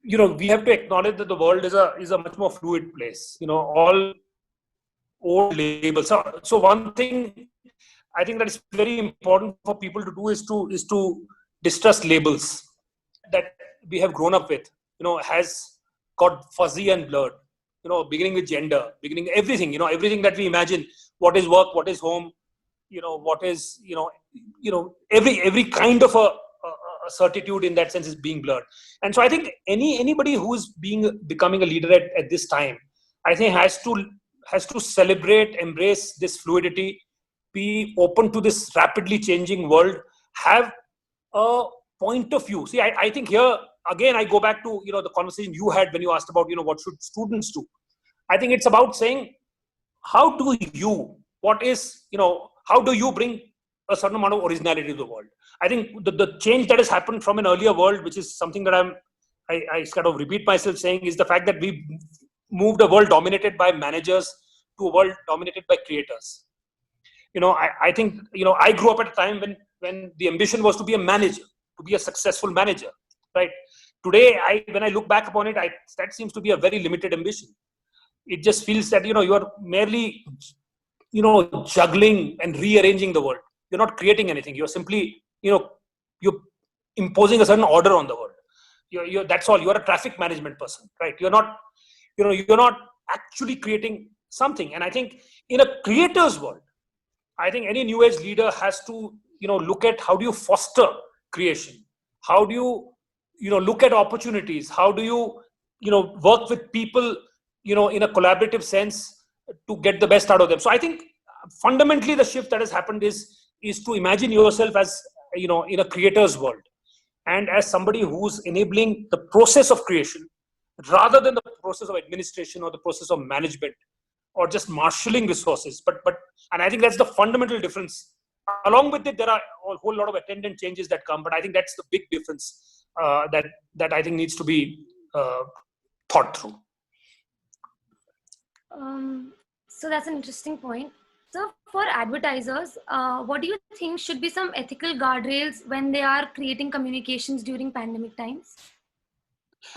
S3: we have to acknowledge that the world is a much more fluid place. All old labels. So one thing I think that is very important for people to do is to distrust labels that we have grown up with. Has got fuzzy and blurred. Beginning with gender, beginning everything. Everything that we imagine. What is work? What is home? What is every kind of a certitude in that sense is being blurred. And so I think anybody who's becoming a leader at this time, I think has to celebrate, embrace this fluidity, be open to this rapidly changing world, have a point of view. See, I think here again I go back to the conversation you had when you asked about what should students do. I think it's about saying, how do you bring a certain amount of originality to the world? I think the change that has happened from an earlier world, which is something that I kind of repeat myself saying, is the fact that we moved a world dominated by managers to a world dominated by creators. I think, I grew up at a time when the ambition was to be a manager, to be a successful manager, right? Today, when I look back upon it, that seems to be a very limited ambition. It just feels that, you are merely, juggling and rearranging the world. You're not creating anything. You're simply, you're imposing a certain order on the world. That's all. You're a traffic management person, right? You're not actually creating something. And I think in a creator's world, I think any new age leader has to, look at how do you foster creation? How do you, look at opportunities? How do you, work with people, in a collaborative sense to get the best out of them? So I think fundamentally the shift that has happened is to imagine yourself as, in a creator's world, and as somebody who's enabling the process of creation rather than the process of administration or the process of management or just marshalling resources. And I think that's the fundamental difference. Along with it, there are a whole lot of attendant changes that come, but I think that's the big difference that I think needs to be thought through.
S4: So that's an interesting point. So for advertisers, what do you think should be some ethical guardrails when they are creating communications during pandemic times?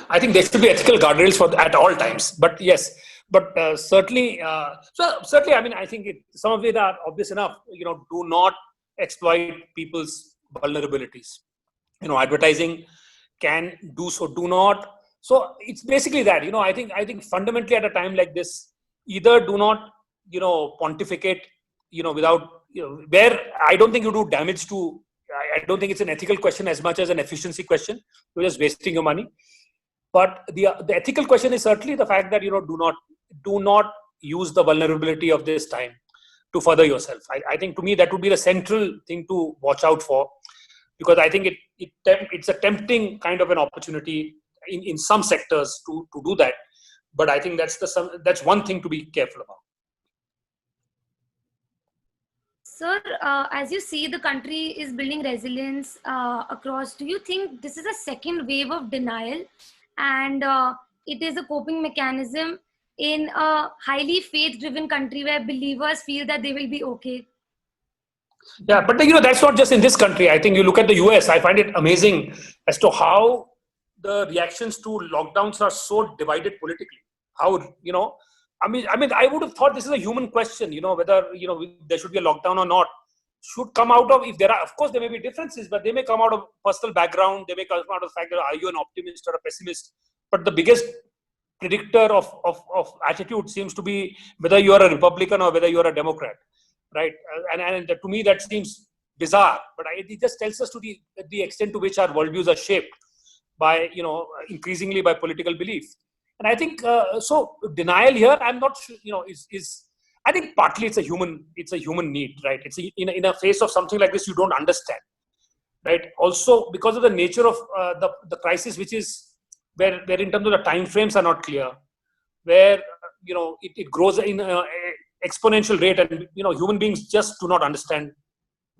S3: I think there should be ethical guardrails at all times. But yes, certainly, certainly, I mean, I think some of it are obvious enough. Do not exploit people's vulnerabilities. Advertising can do so. Do not. So it's basically that. I think fundamentally at a time like this, either do not pontificate, without, where I don't think you do damage to, I don't think it's an ethical question as much as an efficiency question. You're just wasting your money. But the ethical question is certainly the fact that, do not use the vulnerability of this time to further yourself. I think to me, that would be the central thing to watch out for, because I think it's a tempting kind of an opportunity in some sectors to do that. But I think that's one thing to be careful about.
S4: Sir, as you see, the country is building resilience across. Do you think this is a second wave of denial, and it is a coping mechanism in a highly faith-driven country where believers feel that they will be okay?
S3: Yeah, but that's not just in this country. I think you look at the US. I find it amazing as to how the reactions to lockdowns are so divided politically. How I mean, I would have thought this is a human question. Whether there should be a lockdown or not. should come out of, if there are, of course, there may be differences, but they may come out of personal background. They may come out of the fact that are you an optimist or a pessimist? But the biggest predictor of attitude seems to be whether you are a Republican or whether you are a Democrat, right? And to me that seems bizarre, but it just tells us to the extent to which our worldviews are shaped by, increasingly by political belief. And I think so. Denial here, I'm not sure, is I think partly it's a human need, right? It's in a face of something like this you don't understand, right? Also because of the nature of the crisis, which is where in terms of the time frames are not clear, where it grows in exponential rate, and human beings just do not understand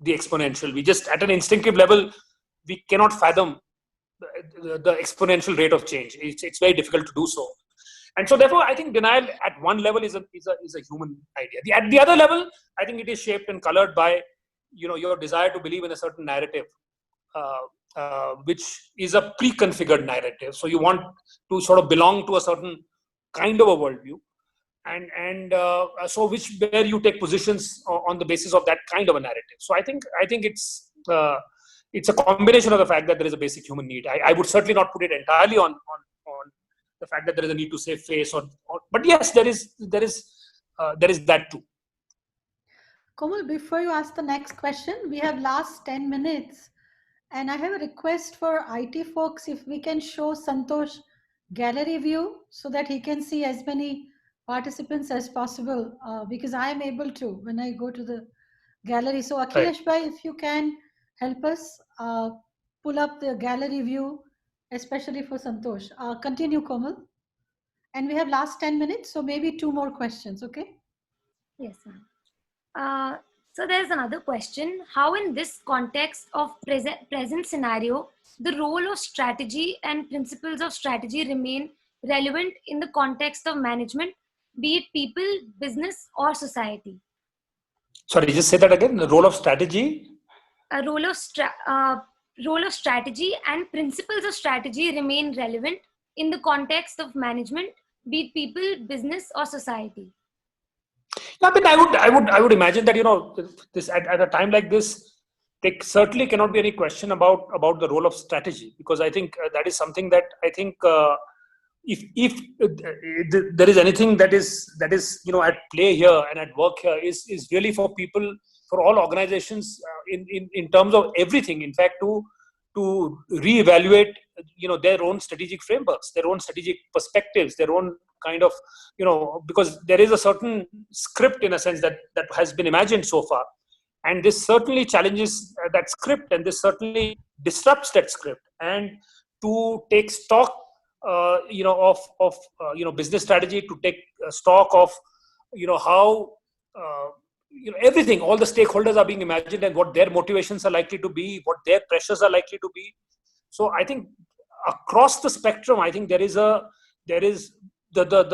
S3: the exponential. We just at an instinctive level we cannot fathom the exponential rate of change. It's very difficult to do so. And so therefore I think denial at one level is a human idea. At the other level, I think it is shaped and colored by your desire to believe in a certain narrative, which is a pre-configured narrative. So you want to sort of belong to a certain kind of a worldview, and so where you take positions on the basis of that kind of a narrative. So I think it's a combination of the fact that there is a basic human need. I would certainly not put it entirely on the fact that there is a need to save face, but yes, there is that too.
S1: Komal, before you ask the next question, we have last 10 minutes, and I have a request for IT folks, if we can show Santosh gallery view so that he can see as many participants as possible, because I am able to when I go to the gallery. So Akhilesh bhai, if you can help us pull up the gallery view, especially for Santosh. Continue, Komal. And we have last 10 minutes, so maybe 2 more questions, okay?
S4: Yes, ma'am. So there's another question. How in this context of present scenario, the role of strategy and principles of strategy remain relevant in the context of management, be it people, business, or society?
S3: Sorry, just say that again. The role of strategy?
S4: Role of strategy and principles of strategy remain relevant in the context of management, be it people, business, or society?
S3: I mean, I would imagine that this at a time like this, there certainly cannot be any question about the role of strategy, because I think that is something that I think if there is anything that is at play here and at work here is really for people, for all organizations, in terms of everything. In fact, to reevaluate their own strategic frameworks, their own strategic perspectives, their own kind of because there is a certain script in a sense that has been imagined so far, and this certainly challenges that script, and this certainly disrupts that script. And to take stock of business strategy, to take stock of how everything, all the stakeholders are being imagined, and what their motivations are likely to be, what their pressures are likely to be. So I think across the spectrum, I think there is the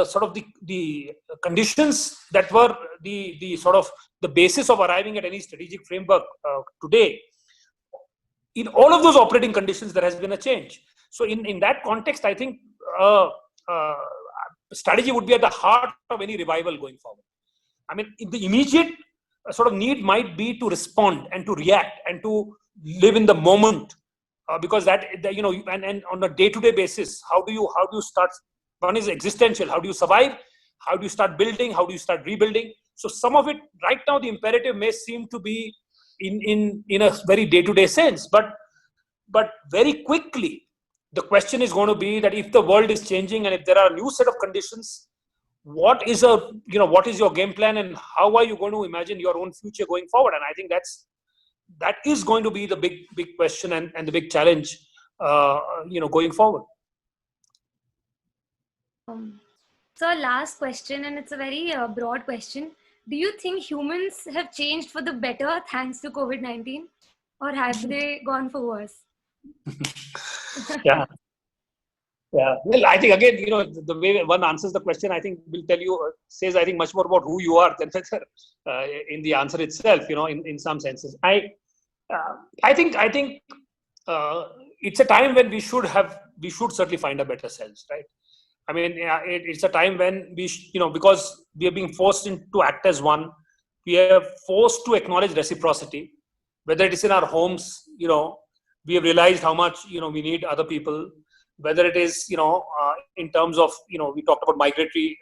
S3: sort of the conditions that were the sort of the basis of arriving at any strategic framework today. In all of those operating conditions, there has been a change. So in that context, I think strategy would be at the heart of any revival going forward. I mean, the immediate sort of need might be to respond and to react and to live in the moment, because that and on a day-to-day basis, how do you start? One is existential. How do you survive? How do you start building? How do you start rebuilding? So some of it right now, the imperative may seem to be in a very day-to-day sense, but very quickly the question is going to be that if the world is changing and if there are a new set of conditions, what is your game plan, and how are you going to imagine your own future going forward? And I think that is going to be the big question and the big challenge going forward.
S4: So last question, and it's a very broad question. Do you think humans have changed for the better thanks to COVID-19, or have they gone for worse?
S3: Yeah. Well, I think again, the way one answers the question, I think will tell you, says I think much more about who you are than in the answer itself. In some senses, I think it's a time when we should certainly find our better selves, right? I mean, it's a time when because we are being forced to act as one, we are forced to acknowledge reciprocity. whether it is in our homes, we have realized how much, we need other people, whether it is, in terms of, we talked about migratory,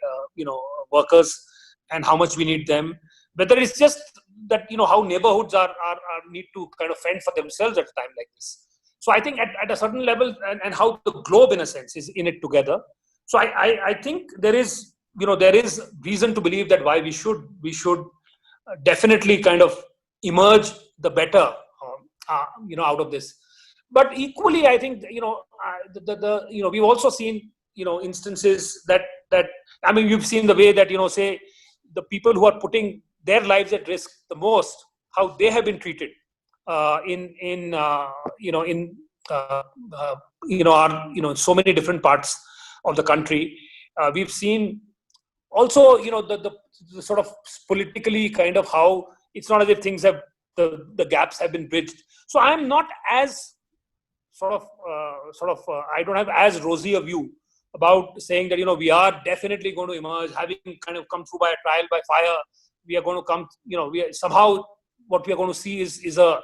S3: workers and how much we need them, whether it's just that, how neighborhoods are need to kind of fend for themselves at a time like this. So I think at a certain level, and how the globe in a sense is in it together. So I think there is reason to believe that why we should definitely kind of emerge the better, out of this. But equally, I think, we've also seen, instances that I mean, you've seen the way that, say, the people who are putting their lives at risk the most, how they have been treated, so many different parts of the country. We've seen also, the sort of politically kind of how it's not as if things have, the gaps have been bridged. So I'm not as I don't have as rosy a view about saying that, we are definitely going to emerge, having kind of come through by a trial by fire. We are going to come, we are, somehow what we are going to see is a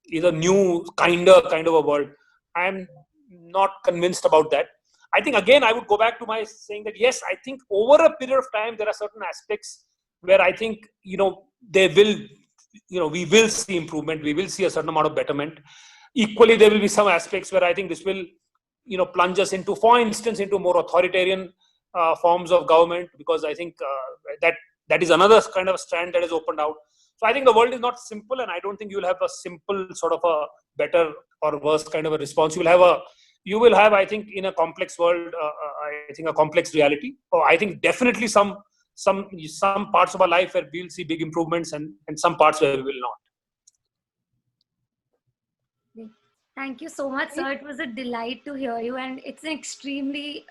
S3: new kind of a world. I'm not convinced about that. I think, again, I would go back to my saying that, yes, I think over a period of time, there are certain aspects where I think, there will, we will see improvement. We will see a certain amount of betterment. Equally, there will be some aspects where I think this will, plunge us into, for instance, into more authoritarian forms of government, because I think that is another kind of strand that is opened out. So I think the world is not simple, and I don't think you'll have a simple sort of a better or worse kind of a response. You will have, I think, in a complex world, I think a complex reality. Or I think definitely some parts of our life where we'll see big improvements, and some parts where we will not.
S4: Thank you so much, sir. It was a delight to hear you, and it's an extremely,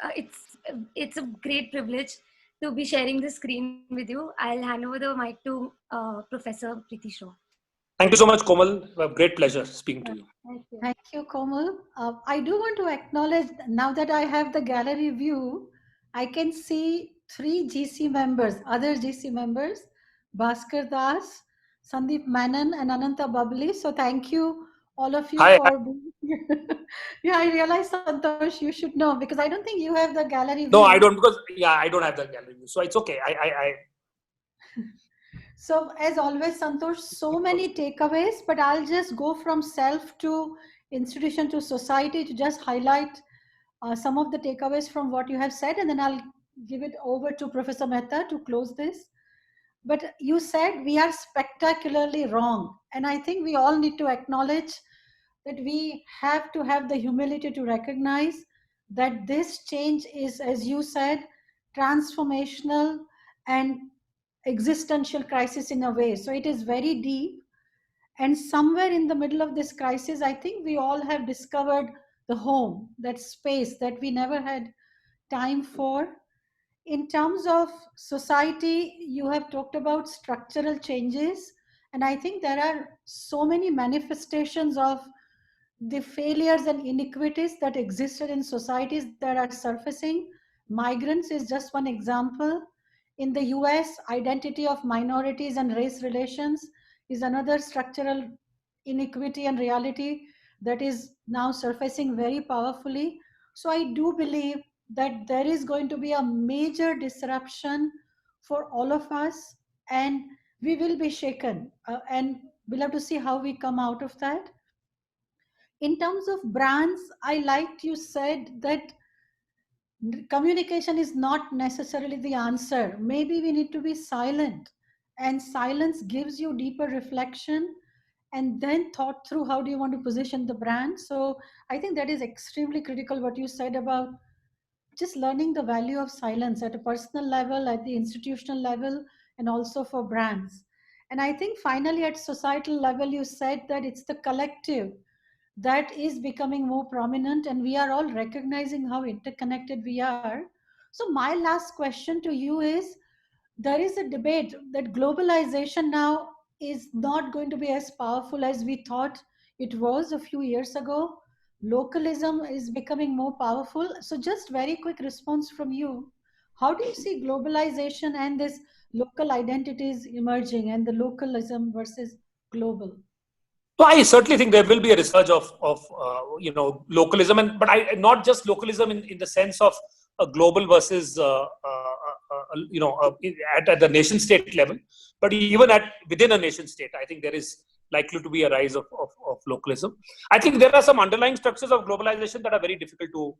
S4: it's a great privilege to be sharing the screen with you. I'll hand over the mic to Professor Preeti Shaw.
S3: Thank you so much, Komal. A great pleasure speaking to you.
S1: Thank you, Komal. I do want to acknowledge, now that I have the gallery view, I can see 3 GC members, other GC members, Bhaskar Das, Sandeep Menon, and Ananta Babli. So thank you, all of you, for being here. Yeah, I realize, Santosh, you should know, because I don't think you have the gallery view.
S3: No, I don't, because, I don't have the gallery view. So it's okay.
S1: So as always, Santosh, so many takeaways, but I'll just go from self to institution to society to just highlight some of the takeaways from what you have said, and then I'll give it over to Professor Mehta to close this. But you said we are spectacularly wrong, and I think we all need to acknowledge that we have to have the humility to recognize that this change is, as you said, transformational and existential crisis in a way. So it is very deep, and somewhere in the middle of this crisis, I think we all have discovered the home, that space that we never had time for. In terms of society, you have talked about structural changes, and I think there are so many manifestations of the failures and inequities that existed in societies that are surfacing. Migrants is just one example. In the US, identity of minorities and race relations is another structural inequity and reality that is now surfacing very powerfully. So I do believe that there is going to be a major disruption for all of us, and we will be shaken, and we'll have to see how we come out of that. In terms of brands, I liked you said that communication is not necessarily the answer. Maybe we need to be silent, and silence gives you deeper reflection and then thought through how do you want to position the brand. So I think that is extremely critical, what you said about just learning the value of silence at a personal level, at the institutional level, and also for brands. And I think finally at societal level, you said that it's the collective that is becoming more prominent, and we are all recognizing how interconnected we are. So my last question to you is, there is a debate that globalization now is not going to be as powerful as we thought it was a few years ago. Localism is becoming more powerful. So just very quick response from you. How do you see globalization and this local identities emerging, and the localism versus global?
S3: So I certainly think there will be a resurge of localism, but not just localism in the sense of a global versus at the nation state level, but even within a nation state, I think there is likely to be a rise of localism. I think there are some underlying structures of globalization that are very difficult to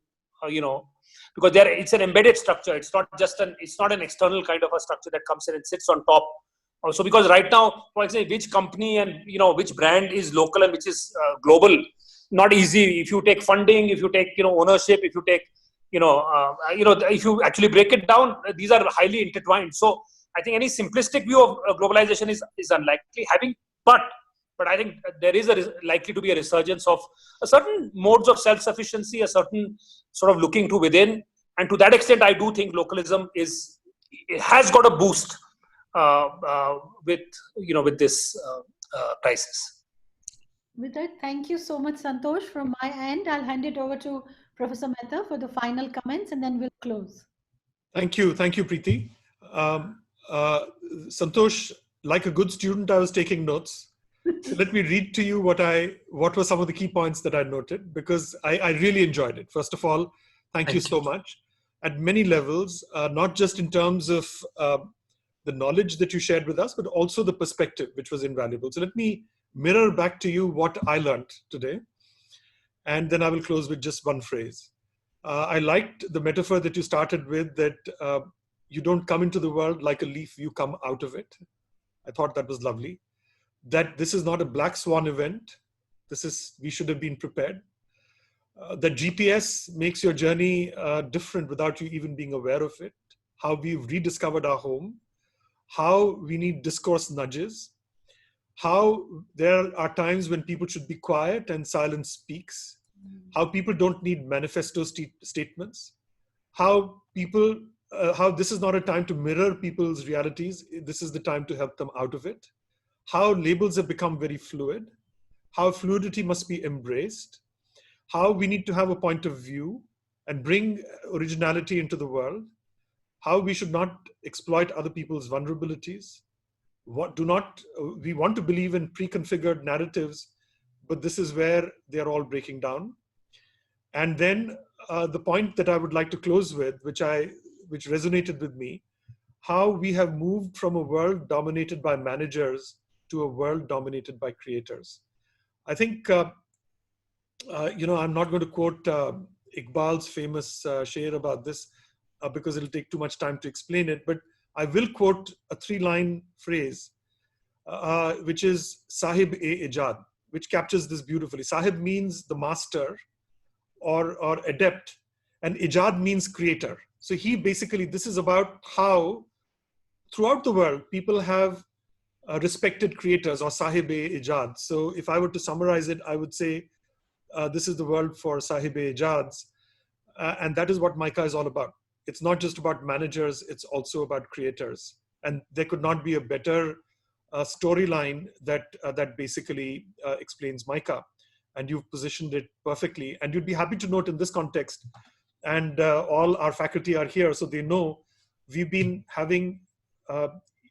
S3: because it's an embedded structure. It's not an external kind of a structure that comes in and sits on top. Also, because right now, for example, which company and which brand is local and which is global, not easy. If you take funding, if you take ownership, if you take if you actually break it down, these are highly intertwined. So I think any simplistic view of globalization is unlikely. But I think there is likely to be a resurgence of a certain modes of self-sufficiency, a certain sort of looking to within, and to that extent, I do think localism has got a boost with this crisis.
S1: With that, thank you so much, Santosh. From my end, I'll hand it over to Professor Mehta for the final comments, and then we'll close.
S2: Thank you, Preeti. Santosh, like a good student, I was taking notes. So let me read to you what were some of the key points that I noted, because I really enjoyed it. First of all, thank you so much. At many levels, not just in terms of the knowledge that you shared with us, but also the perspective, which was invaluable. So let me mirror back to you what I learned today. And then I will close with just one phrase. I liked the metaphor that you started with, that you don't come into the world like a leaf, you come out of it. I thought that was lovely. That this is not a black swan event. We should have been prepared. That GPS makes your journey different without you even being aware of it. How we've rediscovered our home. How we need discourse nudges. How there are times when people should be quiet and silence speaks. How people don't need manifesto statements. How this is not a time to mirror people's realities. This is the time to help them out of it. How labels have become very fluid, how fluidity must be embraced, how we need to have a point of view and bring originality into the world, how we should not exploit other people's vulnerabilities. We want to believe in pre-configured narratives, but this is where they're all breaking down. And then the point that I would like to close with, which resonated with me, how we have moved from a world dominated by managers to a world dominated by creators. I think, I'm not going to quote Iqbal's famous sher about this because it'll take too much time to explain it, but I will quote a 3-line phrase, which is Sahib-e-Ijad, which captures this beautifully. Sahib means the master or adept, and Ijad means creator. So this is about how throughout the world, people have respected creators or Sahib-e-Ijad. So if I were to summarize it, I would say this is the world for Sahib-e-Ijads. And that is what MICA is all about. It's not just about managers, it's also about creators. And there could not be a better storyline that basically explains MICA. And you've positioned it perfectly. And you'd be happy to note in this context, and all our faculty are here, so they know we've been having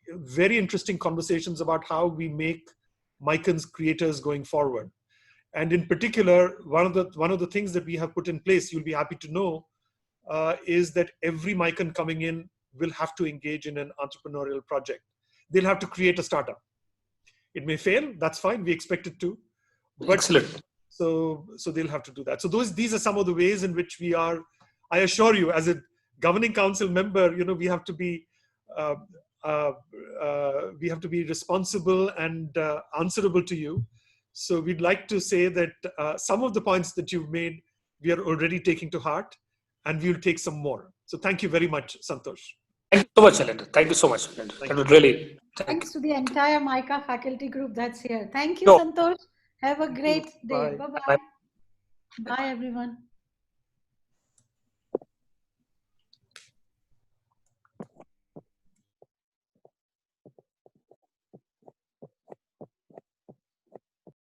S2: very interesting conversations about how we make MICAN's creators going forward. And in particular, one of the things that we have put in place, you'll be happy to know, is that every MICAN coming in will have to engage in an entrepreneurial project. They'll have to create a startup. It may fail, that's fine, we expect it to. But
S3: excellent.
S2: So they'll have to do that. So these are some of the ways in which we are, I assure you, as a governing council member, we have to be responsible and answerable to you. So we'd like to say that some of the points that you've made, we are already taking to heart, and we'll take some more. So thank you very much, Santosh.
S3: Thank you so much, Shailendra. Thank you so much, Shailendra. That was really...
S1: Thanks to the entire MICA faculty group that's here. Thank you, Santosh. Have a great day. Bye-bye. Bye, everyone.